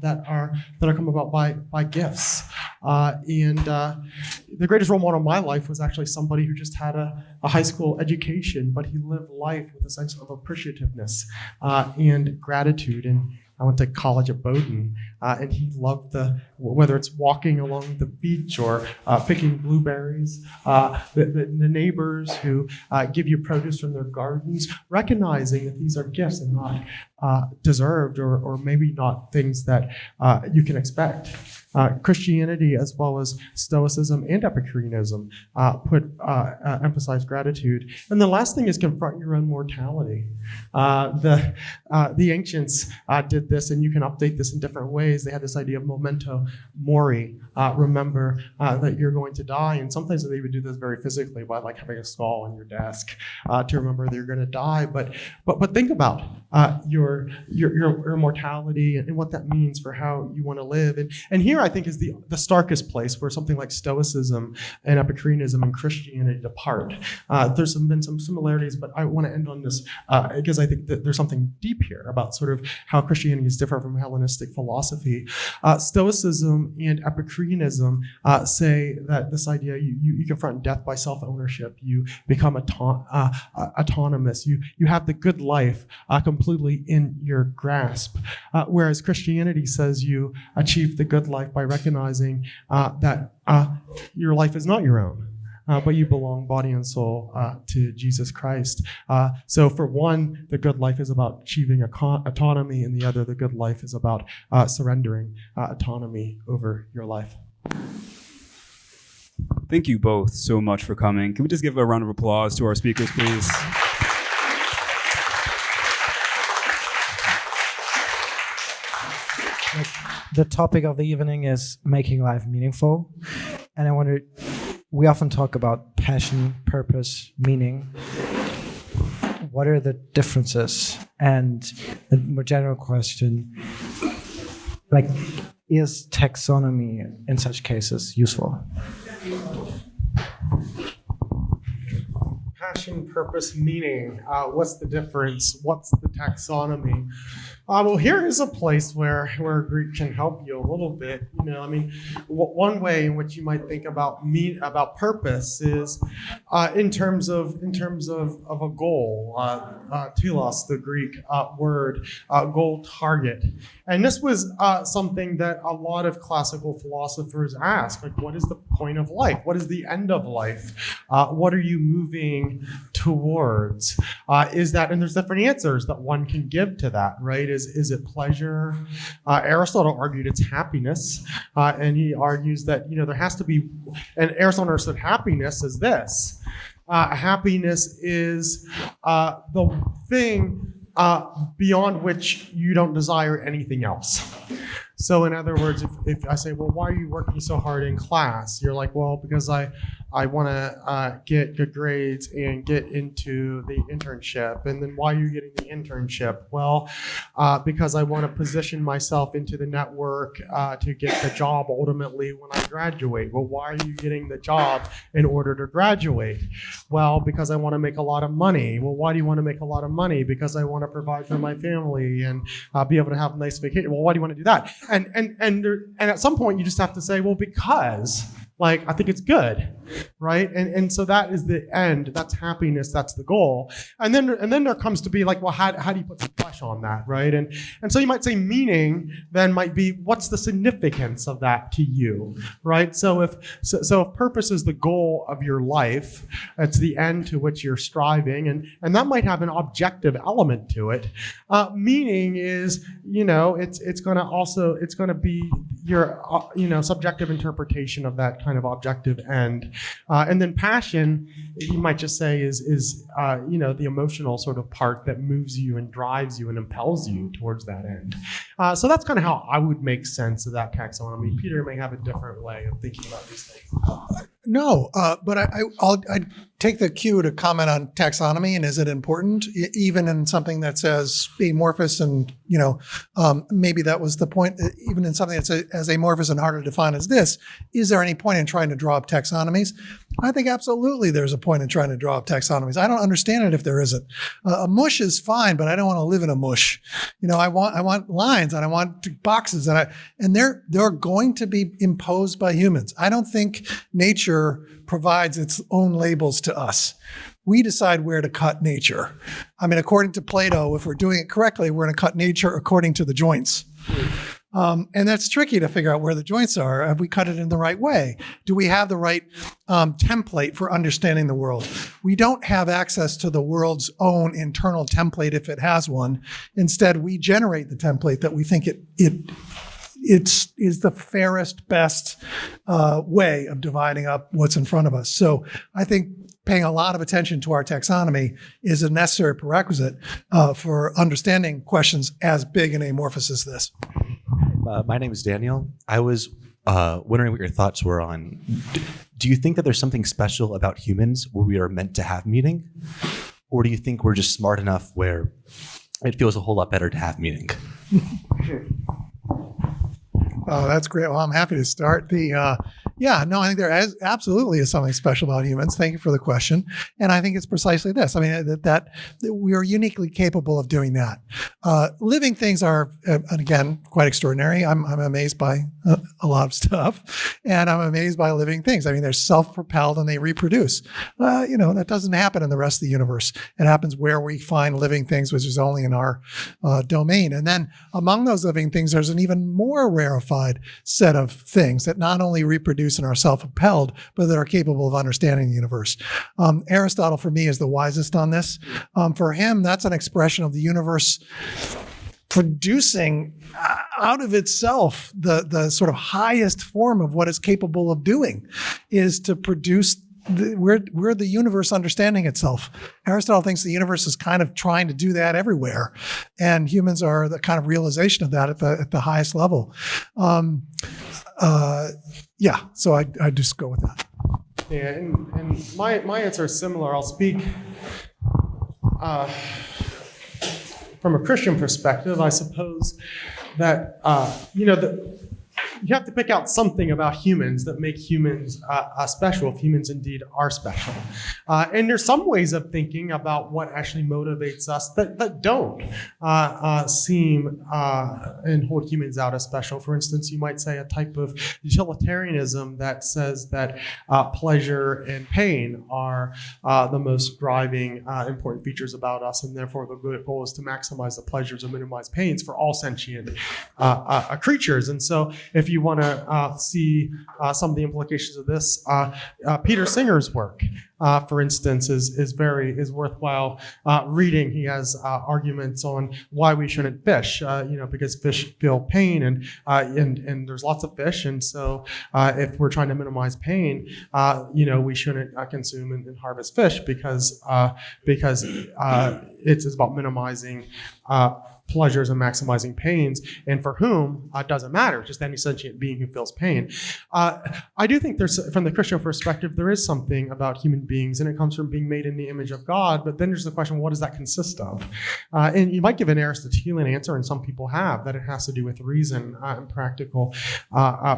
that are come about by gifts. The greatest role model in my life was actually somebody who just had a high school education, but he lived life with a sense of appreciativeness and gratitude. And I went to college at Bowdoin, and he loved whether it's walking along the beach or picking blueberries, the neighbors who give you produce from their gardens, recognizing that these are gifts and not deserved or maybe not things that you can expect. Christianity, as well as Stoicism and Epicureanism, emphasize gratitude. And the last thing is confront your own mortality. The ancients did this, and you can update this in different ways. They had this idea of memento mori, remember that you're going to die. And sometimes they would do this very physically by like having a skull on your desk to remember that you're going to die. But think about your mortality and what that means for how you want to live. And here I think is the starkest place where something like Stoicism and Epicureanism and Christianity depart. There's been some similarities, but I want to end on this because I think that there's something deep here about sort of how Christianity is different from Hellenistic philosophy. Stoicism and Epicureanism say that this idea, you confront death by self-ownership, you become autonomous, you have the good life completely in your grasp. Whereas Christianity says you achieve the good life by recognizing that your life is not your own, but you belong body and soul to Jesus Christ. So for one, the good life is about achieving autonomy, and the other, the good life is about surrendering autonomy over your life. Thank you both so much for coming. Can we just give a round of applause to our speakers, please? The topic of the evening is making life meaningful. And I wonder, we often talk about passion, purpose, meaning. What are the differences? And a more general question, like, is taxonomy in such cases useful? Passion, purpose, meaning. What's the difference? What's the taxonomy? Well, here is a place where Greek can help you a little bit. One way in which you might think about purpose is in terms of a goal. Telos, the Greek word, goal, target. And this was something that a lot of classical philosophers ask, like, what is the point of life? What is the end of life? What are you moving towards? And there's different answers that one can give to that, right? Is it pleasure? Aristotle argued it's happiness, and he argues that there has to be, and Aristotle understood happiness as this. Happiness is the thing beyond which you don't desire anything else. So in other words, if I say, well, why are you working so hard in class? You're like, well, because I want to get good grades and get into the internship. And then why are you getting the internship? Well, because I want to position myself into the network to get the job ultimately when I graduate. Well, why are you getting the job in order to graduate? Well, because I want to make a lot of money. Well, why do you want to make a lot of money? Because I want to provide for my family and be able to have a nice vacation. Well, why do you want to do that? And at some point you just have to say, well, because I think it's good, right? And so that is the end. That's happiness. That's the goal. And then there comes to be well, how do you put some flesh on that, right? And so you might say meaning then might be, what's the significance of that to you, right? So if purpose is the goal of your life, it's the end to which you're striving, and that might have an objective element to it. Meaning is, it's going to be your subjective interpretation of that kind of objective end. And then passion, you might just say, is the emotional sort of part that moves you and drives you and impels you towards that end. So that's kind of how I would make sense of that taxonomy. Peter may have a different way of thinking about these things. No, but I'd take the cue to comment on taxonomy and is it important, even in something that says amorphous and, maybe that was the point, even in something that's as amorphous and hard to define as this, is there any point in trying to draw up taxonomies? I think absolutely there's a point in trying to draw up taxonomies. I don't understand it if there isn't. A mush is fine, but I don't want to live in a mush. I want lines and I want boxes and they're going to be imposed by humans. I don't think nature provides its own labels to us. We decide where to cut nature. According to Plato, if we're doing it correctly, we're going to cut nature according to the joints. And that's tricky to figure out where the joints are. Have we cut it in the right way? Do we have the right template for understanding the world? We don't have access to the world's own internal template if it has one. Instead, we generate the template that we think it is the fairest, best way of dividing up what's in front of us. So I think paying a lot of attention to our taxonomy is a necessary prerequisite for understanding questions as big and amorphous as this. My name is Daniel. I was wondering what your thoughts were on, do you think that there's something special about humans where we are meant to have meaning? Or do you think we're just smart enough where it feels a whole lot better to have meaning? Oh, that's great. Well, I'm happy to start. I think there absolutely is something special about humans. Thank you for the question. And I think it's precisely this. That we are uniquely capable of doing that. Living things are, again, quite extraordinary. I'm amazed by a lot of stuff, and I'm amazed by living things. They're self-propelled and they reproduce. That doesn't happen in the rest of the universe. It happens where we find living things, which is only in our domain. And then among those living things, there's an even more rarefied set of things that not only reproduce and are self-propelled, but that are capable of understanding the universe. Aristotle, for me, is the wisest on this. For him, that's an expression of the universe producing out of itself the sort of highest form of what it's capable of doing, is to produce we're the universe understanding itself. Aristotle thinks the universe is kind of trying to do that everywhere, and humans are the kind of realization of that at the highest level. So I just go with that. Yeah, and my answer is similar. I'll speak from a Christian perspective. I suppose that you have to pick out something about humans that make humans special, if humans indeed are special. And there's some ways of thinking about what actually motivates us that don't seem and hold humans out as special. For instance, you might say a type of utilitarianism that says that pleasure and pain are the most driving important features about us, and therefore the goal is to maximize the pleasures and minimize pains for all sentient creatures. And so if if you want to see some of the implications of this, Peter Singer's work, for instance, is worthwhile reading. He has arguments on why we shouldn't fish, because fish feel pain, and there's lots of fish, and so if we're trying to minimize pain, we shouldn't consume and harvest fish because it's about minimizing pleasures and maximizing pains, and for whom doesn't matter, just any sentient being who feels pain. I do think from the Christian perspective, there is something about human beings, and it comes from being made in the image of God, but then there's the question, what does that consist of? And you might give an Aristotelian answer, and some people have, that it has to do with reason and practical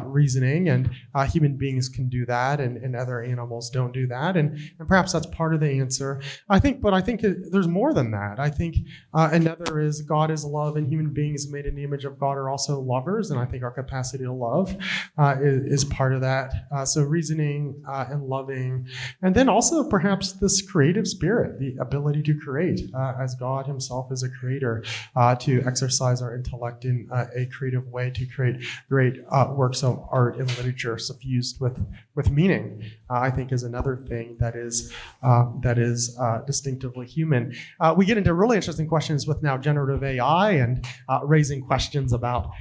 reasoning, and human beings can do that, and other animals don't do that, and perhaps that's part of the answer. I think there's more than that. I think another is God is love, and human beings made in the image of God are also lovers, and I think our capacity to love is part of that. So reasoning and loving, and then also perhaps this creative spirit, the ability to create, as God himself is a creator, to exercise our intellect in a creative way to create great works of art and literature suffused with meaning, I think is another thing that is distinctively human. We get into really interesting questions with now generative AI and raising questions about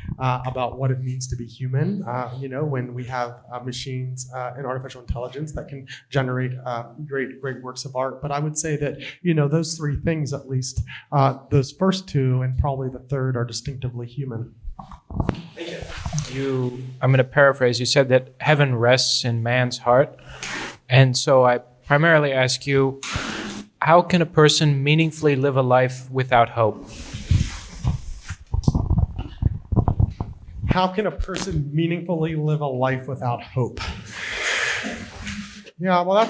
what it means to be human. When we have machines and artificial intelligence that can generate great works of art. But I would say that those three things, at least those first two and probably the third, are distinctively human. I'm going to paraphrase. You said that heaven rests in man's heart, and so I primarily ask you, how can a person meaningfully live a life without hope? How can a person meaningfully live a life without hope? Yeah, well,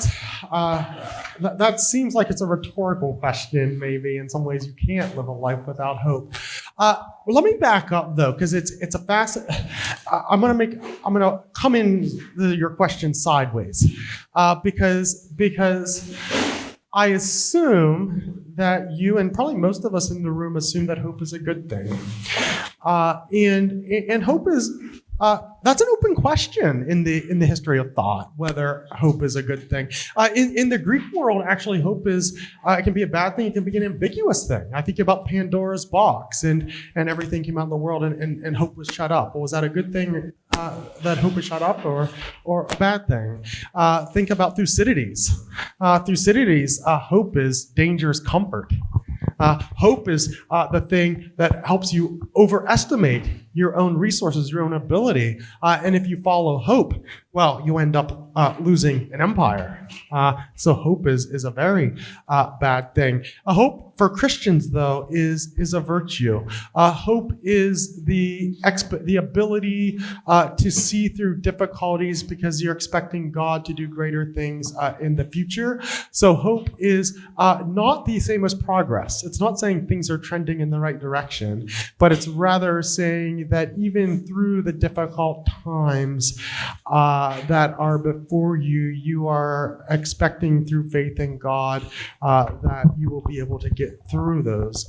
that seems like it's a rhetorical question. Maybe in some ways you can't live a life without hope. Well, let me back up though, because it's a facet. I'm gonna come in your question sideways, because I assume that you and probably most of us in the room assume that hope is a good thing. And hope is that's an open question in the history of thought, whether hope is a good thing. In the Greek world, actually, hope is it can be a bad thing, it can be an ambiguous thing. I think about Pandora's box and everything came out in the world and hope was shut up. Well, was that a good thing that hope was shut up or a bad thing? Think about Thucydides. Thucydides, hope is dangerous comfort. Hope is the thing that helps you overestimate your own resources, your own ability. And if you follow hope, well, you end up losing an empire. So hope is a very bad thing. Hope for Christians, though, is a virtue. Hope is the ability to see through difficulties because you're expecting God to do greater things in the future. So hope is not the same as progress. It's not saying things are trending in the right direction, but it's rather saying that even through the difficult times that are before you, you are expecting through faith in God that you will be able to get through those.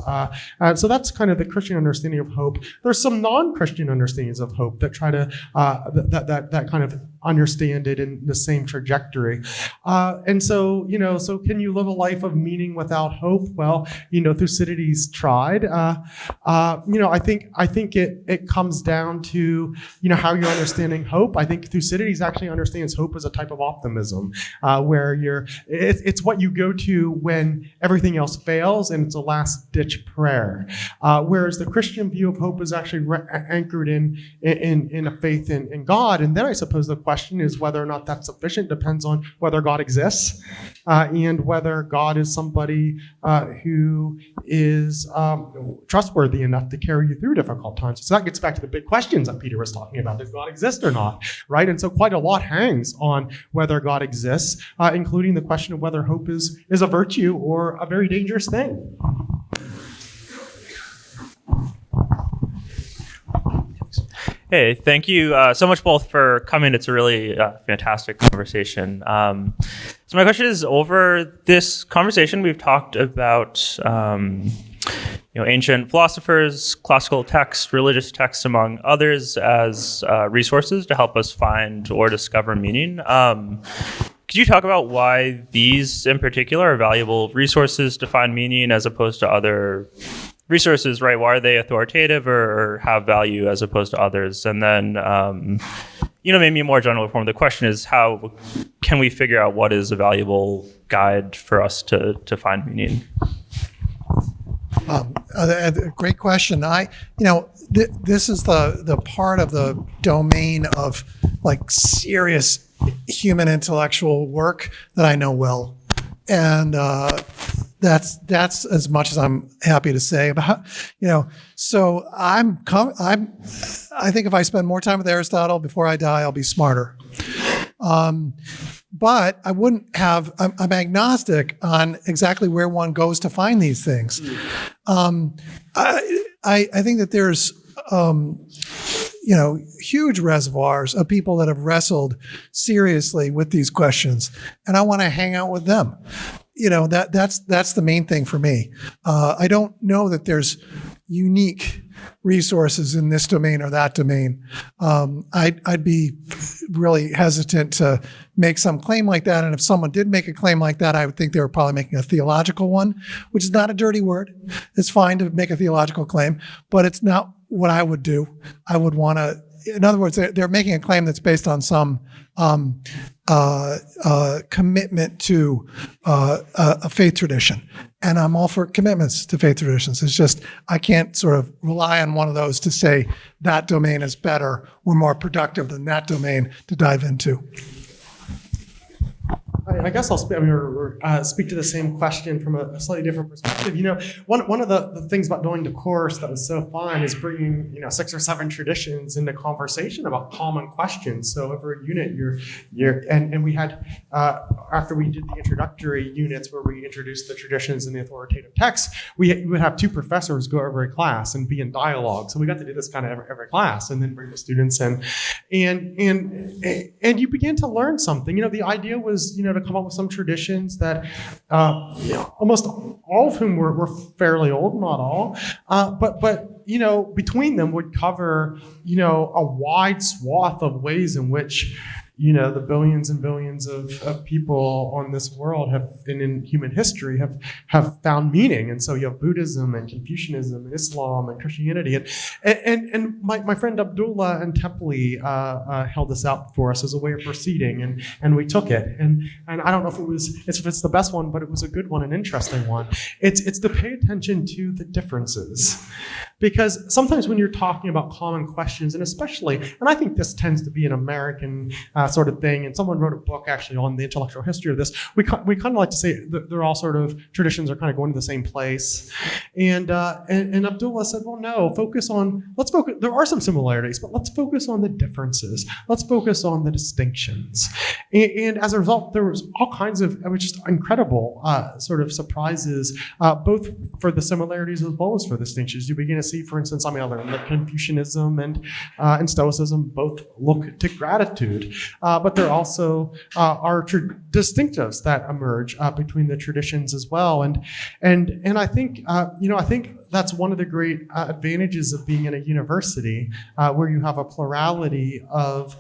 So that's kind of the Christian understanding of hope. There's some non-Christian understandings of hope that try to that kind of understand it in the same trajectory. And so, so can you live a life of meaning without hope? Well, Thucydides tried. I think it comes down to, how you're understanding hope. I think Thucydides actually understands hope as a type of optimism, where it's what you go to when everything else fails, and it's a last-ditch prayer. Whereas the Christian view of hope is actually anchored in a faith in God. And then I suppose the question is whether or not that's sufficient depends on whether God exists and whether God is somebody who is trustworthy enough to carry you through difficult times. So that gets back to the big questions that Peter was talking about. Does God exist or not? Right? And so quite a lot hangs on whether God exists, including the question of whether hope is a virtue or a very dangerous thing. Hey, thank you so much both for coming. It's a really fantastic conversation. So my question is, over this conversation, we've talked about ancient philosophers, classical texts, religious texts, among others, as resources to help us find or discover meaning. Could you talk about why these in particular are valuable resources to find meaning as opposed to other resources, right? Why are they authoritative or have value as opposed to others? And then, maybe a more general form of the question is, how can we figure out what is a valuable guide for us to find meaning? Great question. This is the part of the domain of like serious human intellectual work that I know well, and that's as much as I'm happy to say about. So I think if I spend more time with Aristotle before I die, I'll be smarter. But I wouldn't have. I'm agnostic on exactly where one goes to find these things. I think that there's huge reservoirs of people that have wrestled seriously with these questions, and I want to hang out with them. That's the main thing for me. I don't know that there's unique resources in this domain or that domain. I'd be really hesitant to make some claim like that. And if someone did make a claim like that, I would think they were probably making a theological one, which is not a dirty word. It's fine to make a theological claim, but it's not what I would do. I would want to, in other words, they're making a claim that's based on some commitment to a faith tradition. And I'm all for commitments to faith traditions. It's just, I can't sort of rely on one of those to say that domain is better or more productive than that domain to dive into. I guess I'll speak to the same question from a slightly different perspective. One of the things about doing the course that was so fun is bringing 6 or 7 traditions into conversation about common questions. So every unit, and we had after we did the introductory units where we introduced the traditions and the authoritative texts, we would have 2 professors go over a class and be in dialogue. So we got to do this kind of every class, and then bring the students in, and you begin to learn something. The idea was to come up with some traditions that almost all of whom were fairly old, not all, but between them would cover a wide swath of ways in which the billions and billions of people on this world have, and in human history, have found meaning. And so you have Buddhism and Confucianism and Islam and Christianity. And my friend Abdullah and Tepley held this out for us as a way of proceeding, and we took it. And I don't know if it's the best one, but it was a good one, an interesting one. It's to pay attention to the differences. Because sometimes when you're talking about common questions, and especially, and I think this tends to be an American sort of thing, and someone wrote a book actually on the intellectual history of this, we kind of like to say that they're all sort of, traditions are kind of going to the same place. And Abdullah said, well, no, let's focus, there are some similarities, but let's focus on the differences. Let's focus on the distinctions. And as a result, there was all kinds of, just incredible sort of surprises, both for the similarities as well as for the distinctions. You begin to see, for instance, I learned that Confucianism and Stoicism both look to gratitude, but there also are distinctives that emerge between the traditions as well. And I think I think that's one of the great advantages of being in a university where you have a plurality of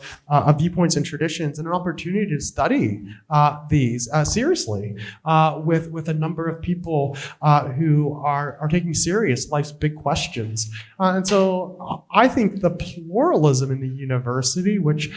viewpoints and traditions, and an opportunity to study these seriously with a number of people who are taking serious life's big questions. And so I think the pluralism in the university, which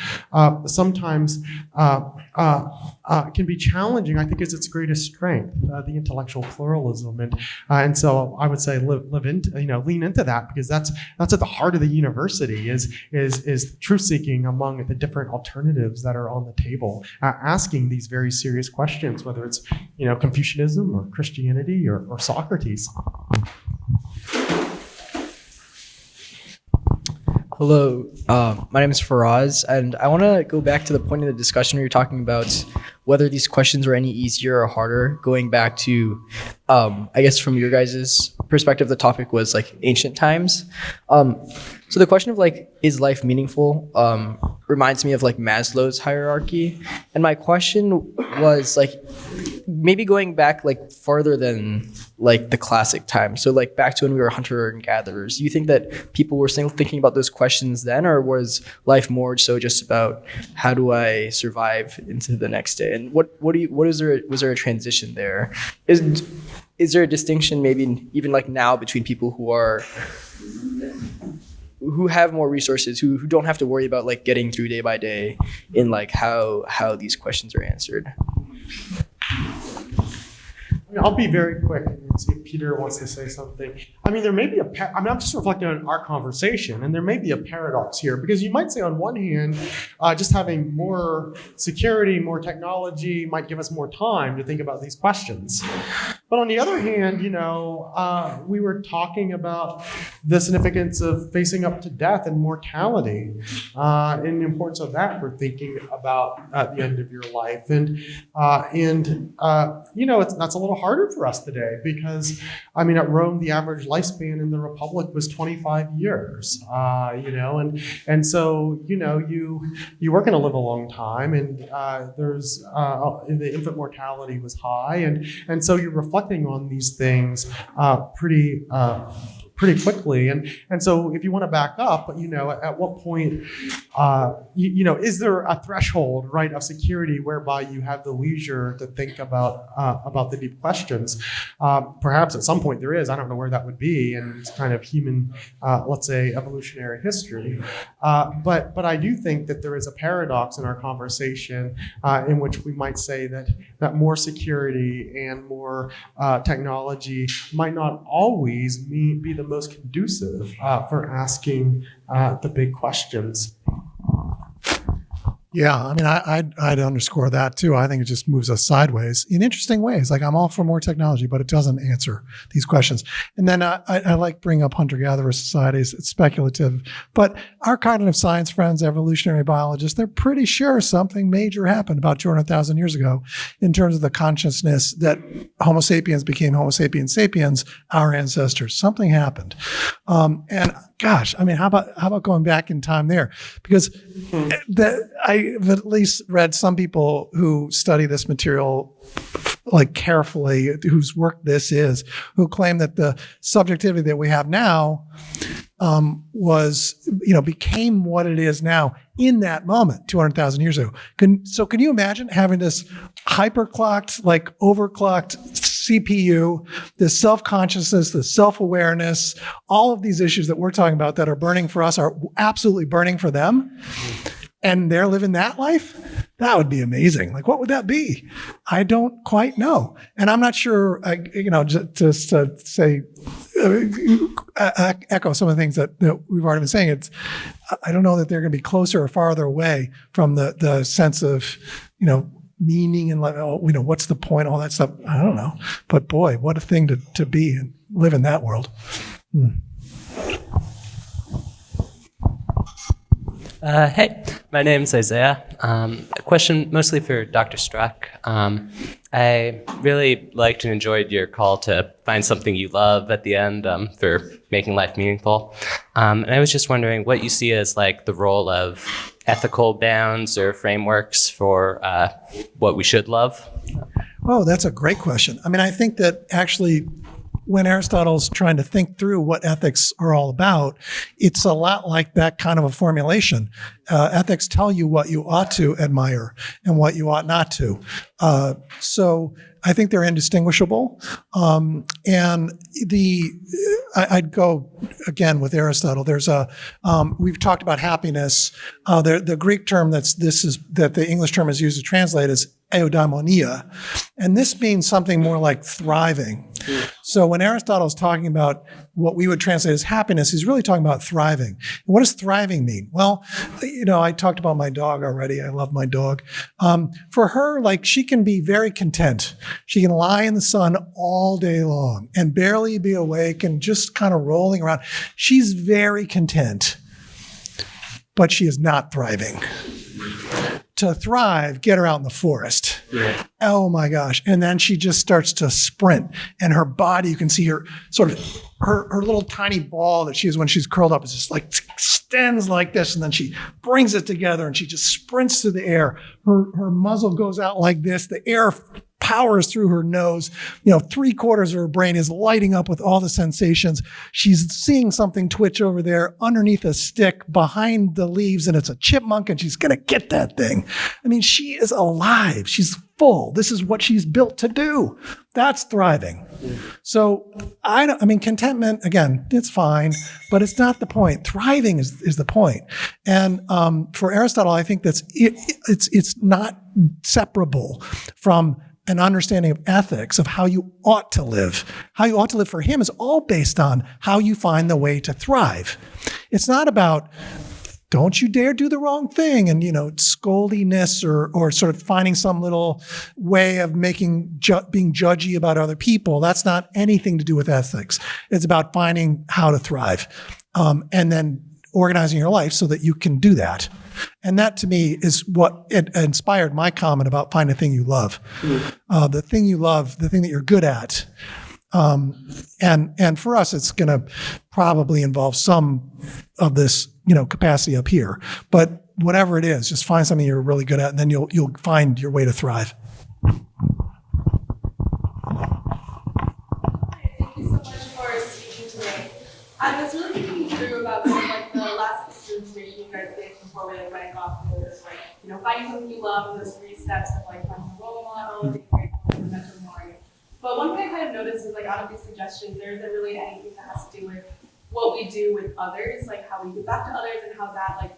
sometimes can be challenging, I think is its greatest strength, the intellectual pluralism. And so I would say lean into that, because that's at the heart of the university is truth seeking among the different alternatives that are on the table, asking these very serious questions, whether it's Confucianism or Christianity or Socrates. Hello, my name is Faraz, and I want to go back to the point of the discussion where you're talking about whether these questions are any easier or harder. Going back to, I guess from your guys' perspective, the topic was like ancient times. So the question of like, is life meaningful, reminds me of like Maslow's hierarchy. And my question was like, maybe going back like farther than like the classic time. So like back to when we were hunter and gatherers. Do you think that people were still thinking about those questions then, or was life more so just about how do I survive into the next day? And was there a transition there? Is there a distinction maybe even like now between people who have more resources, who don't have to worry about like getting through day by day in like how these questions are answered? I'll be very quick and see if Peter wants to say something. I mean, there may be I'm just reflecting on our conversation, and there may be a paradox here, because you might say on one hand, just having more security, more technology might give us more time to think about these questions. But on the other hand, we were talking about the significance of facing up to death and mortality, and the importance of that for thinking about at the end of your life. And that's a little harder for us today, because I mean, at Rome, the average lifespan in the Republic was 25 years, and so, you were going to live a long time, and the infant mortality was high. And so you're reflecting on these things pretty quickly. And so if you want to back up, at what point, is there a threshold, right, of security whereby you have the leisure to think about the deep questions? Perhaps at some point there is. I don't know where that would be, and it's kind of human, let's say, evolutionary history. But I do think that there is a paradox in our conversation in which we might say that more security and more technology might not always be the most conducive for asking the big questions. Yeah, I mean, I'd underscore that too. I think it just moves us sideways in interesting ways. Like, I'm all for more technology, but it doesn't answer these questions. And then I like bring up hunter-gatherer societies. It's speculative, but our cognitive science friends, evolutionary biologists, they're pretty sure something major happened about 200,000 years ago in terms of the consciousness that Homo sapiens became Homo sapiens sapiens, our ancestors. Something happened. And gosh, I mean, how about going back in time there? Because I've at least read some people who study this material like carefully, whose work this is, who claim that the subjectivity that we have now became what it is now in that moment 200,000 years ago. Can you imagine having this hyperclocked, like overclocked CPU, this self-consciousness, this self-awareness, all of these issues that we're talking about that are burning for us are absolutely burning for them, and they're living that life? That would be amazing. Like, what would that be? I don't quite know. And I'm not sure, just to say, echo some of the things that we've already been saying. I don't know that they're going to be closer or farther away from the sense of, meaning and like, what's the point, all that stuff. I don't know. But boy, what a thing to be and live in that world. Hey, my name's Isaiah. A question mostly for Dr. Struck. I really liked and enjoyed your call to find something you love at the end for making life meaningful. And I was just wondering what you see as like the role of ethical bounds or frameworks for what we should love. Oh, that's a great question. I mean, I think that actually, when Aristotle's trying to think through what ethics are all about, it's a lot like that kind of a formulation. Ethics tell you what you ought to admire and what you ought not to. So I think they're indistinguishable. I'd go again with Aristotle. There's we've talked about happiness. The Greek term that the English term is used to translate is eudaimonia. And this means something more like thriving. So when Aristotle's talking about what we would translate as happiness, he's really talking about thriving. What does thriving mean? Well, I talked about my dog already. I love my dog. For her, like, she can be very content. She can lie in the sun all day long and barely be awake and just kind of rolling around. She's very content. but she is not thriving. To thrive, get her out in the forest. Yeah. Oh my gosh. And then she just starts to sprint, and her body, you can see her sort of, her little tiny ball that she is when she's curled up is just like extends like this. And then she brings it together and she just sprints through the air. Her muzzle goes out like this. The air powers through her nose. 3/4 of her brain is lighting up with all the sensations. She's seeing something twitch over there underneath a stick behind the leaves, and it's a chipmunk, and she's going to get that thing. I mean, she is alive. She's full. This is what she's built to do. That's thriving. So contentment, again, it's fine, but it's not the point. Thriving is the point. And for Aristotle, I think that's it's not separable from an understanding of ethics, of how you ought to live. How you ought to live for him is all based on how you find the way to thrive. It's not about, don't you dare do the wrong thing, and scoldiness or sort of finding some little way of being judgy about other people. That's not anything to do with ethics. It's about finding how to thrive, and then organizing your life so that you can do that. And that, to me, is what it inspired my comment about find a thing you love. The thing you love, the thing that you're good at. And for us, it's going to probably involve some of this, capacity up here. But whatever it is, just find something you're really good at, and then you'll find your way to thrive. Thank you so much for speaking today. I was really thinking through about kind of like the last presentation you guys did before we went and got through this, finding something you love, and those 3 steps of finding a role model, being grateful, and mentor more. But one thing I kind of noticed is out of these suggestions, there isn't really anything that has to do with what we do with others, how we give back to others, and how that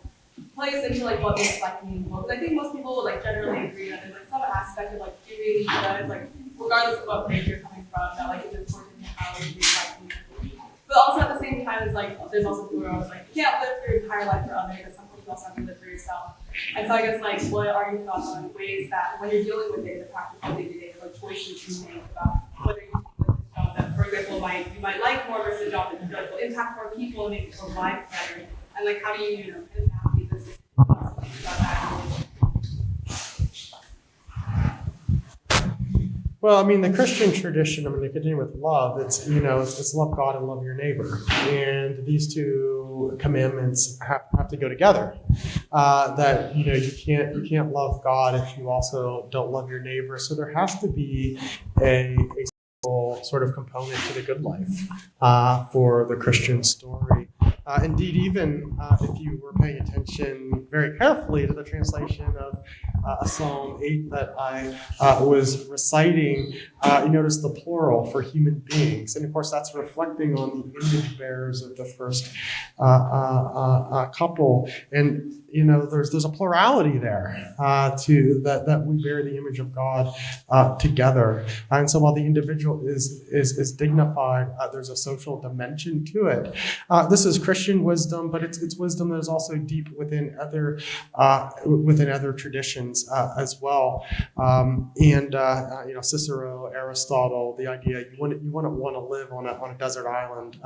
plays into what makes life meaningful. Because I think most people would generally agree that there's some aspect of doing good, regardless of what place you're coming from, that it's important to how we do life meaningful. But also at the same time, it's there's also people who are always you can't live your entire life for others, at some point you also have to live for yourself. And so I guess what are your thoughts on ways that when you're dealing with it, the practical day-to-day, choices you make about whether you think this job that, for example, you might like more versus a job that will impact more people and make people's lives better, and how do you kind of navigate this about that? Well, the Christian tradition, to continue with love, it's love God and love your neighbor. And these two commandments have to go together. That, you can't love God if you also don't love your neighbor. So there has to be a sort of component to the good life for the Christian story. Indeed, even if you were paying attention very carefully to the translation of Psalm 8 that I was reciting, you notice the plural for human beings. And of course, that's reflecting on the image bearers of the first couple. And there's a plurality there that we bear the image of God together. And so while the individual is dignified, there's a social dimension to it. This is Christian wisdom, but it's wisdom that is also deep within other traditions as well. Cicero, Aristotle, the idea you wouldn't want to live on a desert island,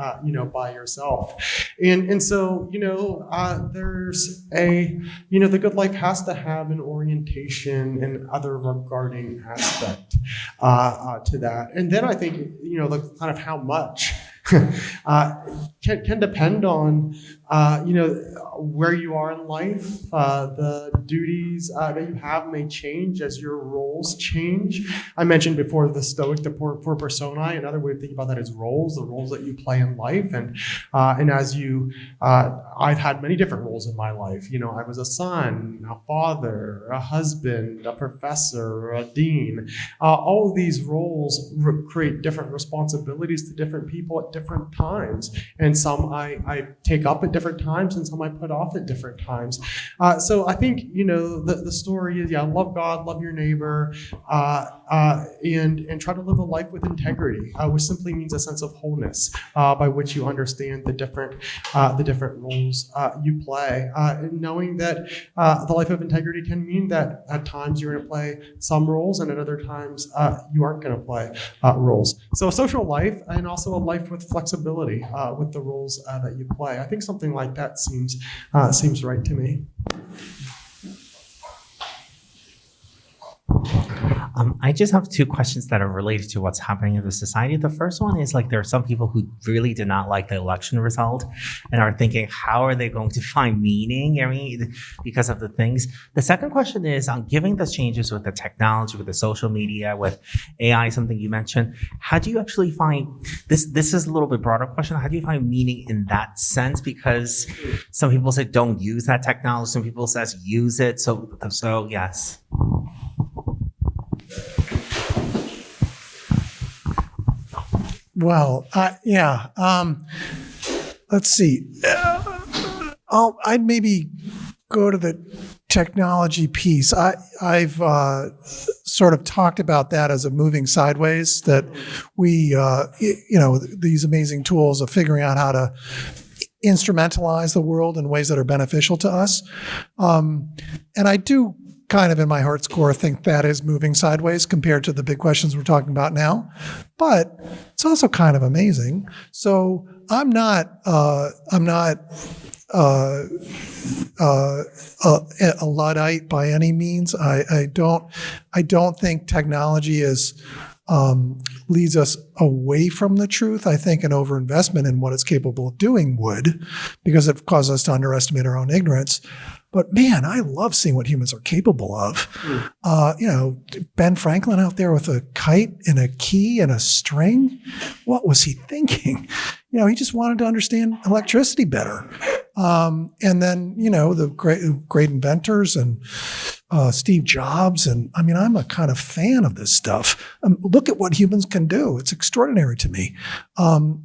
by yourself. And so there's the good life has to have an orientation and other regarding aspect to that. And then I think, the kind of how much can depend on, where you are in life. The duties that you have may change as your roles change. I mentioned before the Stoic, the four personae. Another way of thinking about that is roles, the roles that you play in life. And as I've had many different roles in my life. I was a son, a father, a husband, a professor, a dean. All of these roles create different responsibilities to different people at different times. And some I take up at different times, and some I put off at different times. So I think, the story is, love God, love your neighbor, and try to live a life with integrity, which simply means a sense of wholeness, by which you understand the different roles you play. Knowing that the life of integrity can mean that at times you're going to play some roles, and at other times you aren't going to play roles. So a social life, and also a life with flexibility with the roles that you play. I think something something like that seems right to me. I just have two questions that are related to what's happening in the society. The first one is like there are some people who really did not like the election result and are thinking, how are they going to find meaning? I mean, because of the things. The second question is on giving the changes with the technology, with the social media, with AI, something you mentioned. How do you actually find this? This is a little bit broader question. How do you find meaning in that sense? Because some people say don't use that technology. Some people says use it. So yes. Well, yeah. Let's see. I'd maybe go to the technology piece. I've sort of talked about that as a moving sideways, that we, these amazing tools of figuring out how to instrumentalize the world in ways that are beneficial to us. And I do kind of in my heart's core think that is moving sideways compared to the big questions we're talking about now, but it's also kind of amazing. So I'm not a Luddite by any means. I don't think technology leads us away from the truth. I think an overinvestment in what it's capable of doing would, because it causes us to underestimate our own ignorance. But man, I love seeing what humans are capable of. Ben Franklin out there with a kite and a key and a string. What was he thinking? He just wanted to understand electricity better. And then, the great inventors and Steve Jobs. And I mean, I'm a kind of fan of this stuff. Look at what humans can do. It's extraordinary to me.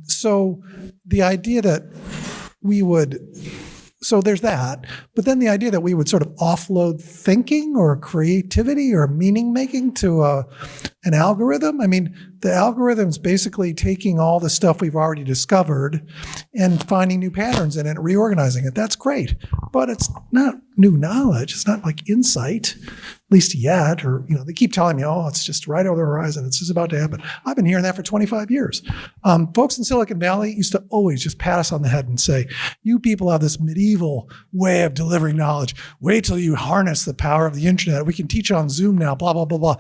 So the idea that we would... So there's that. But then the idea that we would sort of offload thinking or creativity or meaning making to an algorithm. I mean, the algorithm's basically taking all the stuff we've already discovered and finding new patterns in it, reorganizing it. That's great. But it's not new knowledge. It's not like insight, at least yet. Or, they keep telling me, oh, it's just right over the horizon. It's just about to happen. I've been hearing that for 25 years. Folks in Silicon Valley used to always just pat us on the head and say, you people have this medieval way of delivering knowledge. Wait till you harness the power of the internet. We can teach on Zoom now, blah, blah, blah, blah.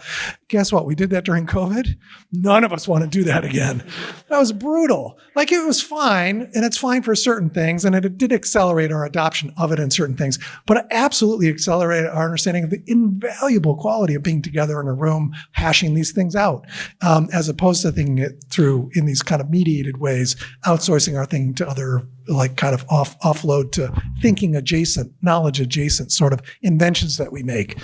Guess what? We did that during COVID. None of us want to do that again. That was brutal. Like, it was fine, and it's fine for certain things, and it did accelerate our adoption of it in certain things, but it absolutely accelerated our understanding of the invaluable quality of being together in a room, hashing these things out, as opposed to thinking it through in these kind of mediated ways, outsourcing our thinking to other, like, kind of offload to thinking adjacent, knowledge adjacent sort of inventions that we make.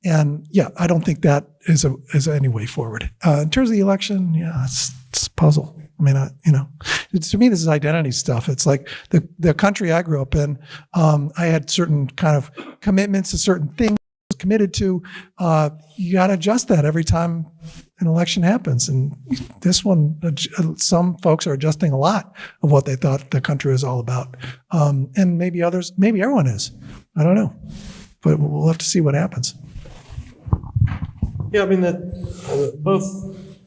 And yeah, I don't think that is any way forward. In terms of the election, yeah, it's a puzzle. I mean, to me, this is identity stuff. It's like the country I grew up in. I had certain kind of commitments to certain things I was committed to. You got to adjust that every time an election happens. And this one, some folks are adjusting a lot of what they thought the country was all about. And maybe others, maybe everyone is. I don't know. But we'll have to see what happens. Yeah, I mean, both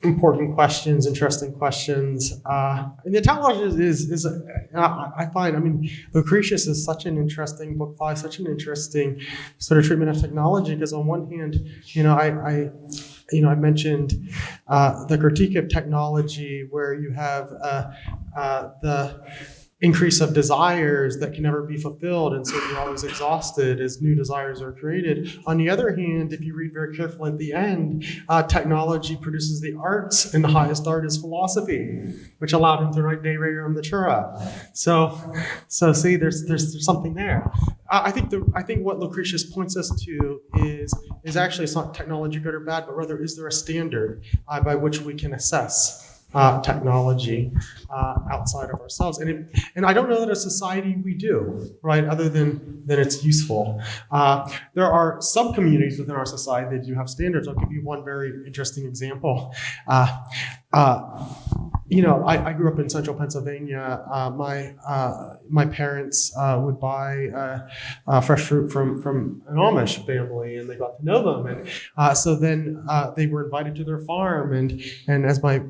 important questions, interesting questions. And the technology is I find, I mean, Lucretius is such an interesting book, such an interesting sort of treatment of technology, because on one hand, I mentioned the critique of technology, where you have the increase of desires that can never be fulfilled, and so you're always exhausted as new desires are created. On the other hand, if you read very carefully at the end, technology produces the arts, and the highest art is philosophy, which allowed him to write De Rerum Natura. So see, there's something there. I think what Lucretius points us to is actually, it's not technology good or bad, but rather, is there a standard by which we can assess technology outside of ourselves, and I don't know that as a society we do, right? Other than that it's useful. There are sub-communities within our society that do have standards. I'll give you one very interesting example. I grew up in central Pennsylvania. My parents would buy fresh fruit from an Amish family, and they got to know them. And so then they were invited to their farm. And as my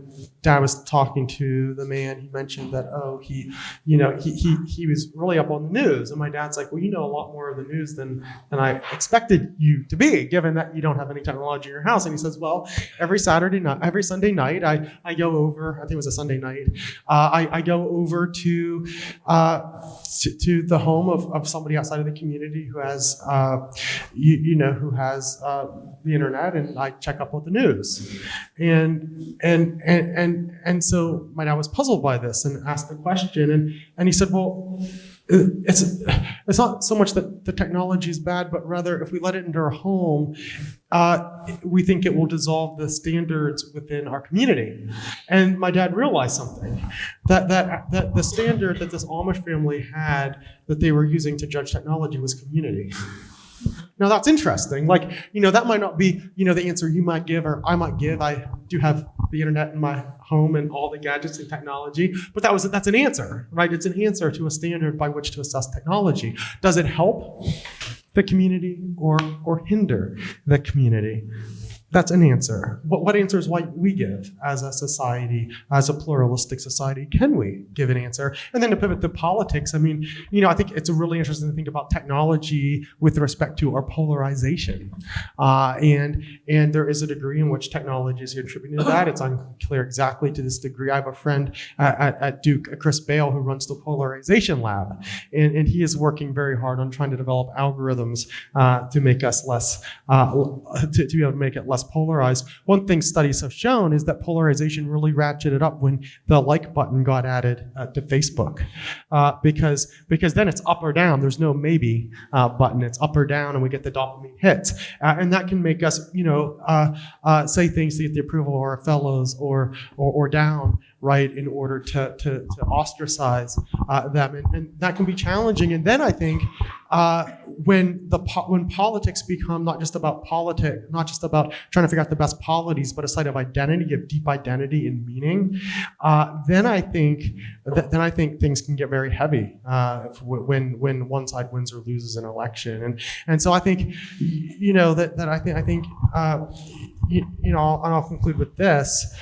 dad was talking to the man, he mentioned that, he was really up on the news. And my dad's like, well, you know a lot more of the news than I expected you to be, given that you don't have any technology in your house. And he says, well, every Sunday night, I go over, I think it was a Sunday night, I go over to the home of somebody outside of the community who has, who has the internet, and I check up with the news. And so my dad was puzzled by this and asked the question, and he said, well, it's not so much that the technology is bad, but rather if we let it into our home, we think it will dissolve the standards within our community. And my dad realized something, that the standard that this Amish family had that they were using to judge technology was community. Now that's interesting. That might not be, the answer you might give or I might give. I do have the internet in my home and all the gadgets and technology, but that's an answer, right? It's an answer to a standard by which to assess technology. Does it help the community or hinder the community? That's an answer. What answer is what we give as a society, as a pluralistic society? Can we give an answer? And then to pivot to politics, I think it's really interesting to think about technology with respect to our polarization. And there is a degree in which technology is contributing to that. It's unclear exactly to this degree. I have a friend at Duke, Chris Bale, who runs the Polarization Lab. And he is working very hard on trying to develop algorithms to make us less, to be able to make it less polarized. One thing studies have shown is that polarization really ratcheted up when the like button got added to Facebook, because then it's up or down. There's no maybe button. It's up or down, and we get the dopamine hits, and that can make us, say things to get the approval of our fellows or down, right, in order to ostracize them, and that can be challenging. And then I think when politics become not just about politics, not just about trying to figure out the best polities, but a site of identity, of deep identity and meaning, then I think things can get very heavy when one side wins or loses an election. And so I think and I'll conclude with this.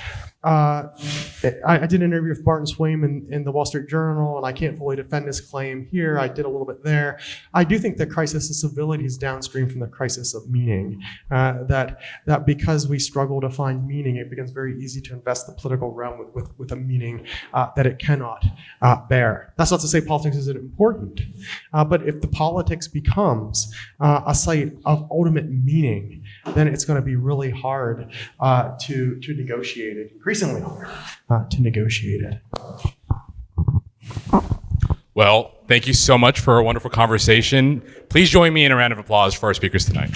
I did an interview with Barton Swaim in the Wall Street Journal, and I can't fully defend his claim here. I did a little bit there. I do think the crisis of civility is downstream from the crisis of meaning. That because we struggle to find meaning, it becomes very easy to invest the political realm with a meaning that it cannot bear. That's not to say politics isn't important, but if the politics becomes a site of ultimate meaning, then it's going to be really hard to negotiate it. Increasingly hard to negotiate it. Well, thank you so much for a wonderful conversation. Please join me in a round of applause for our speakers tonight.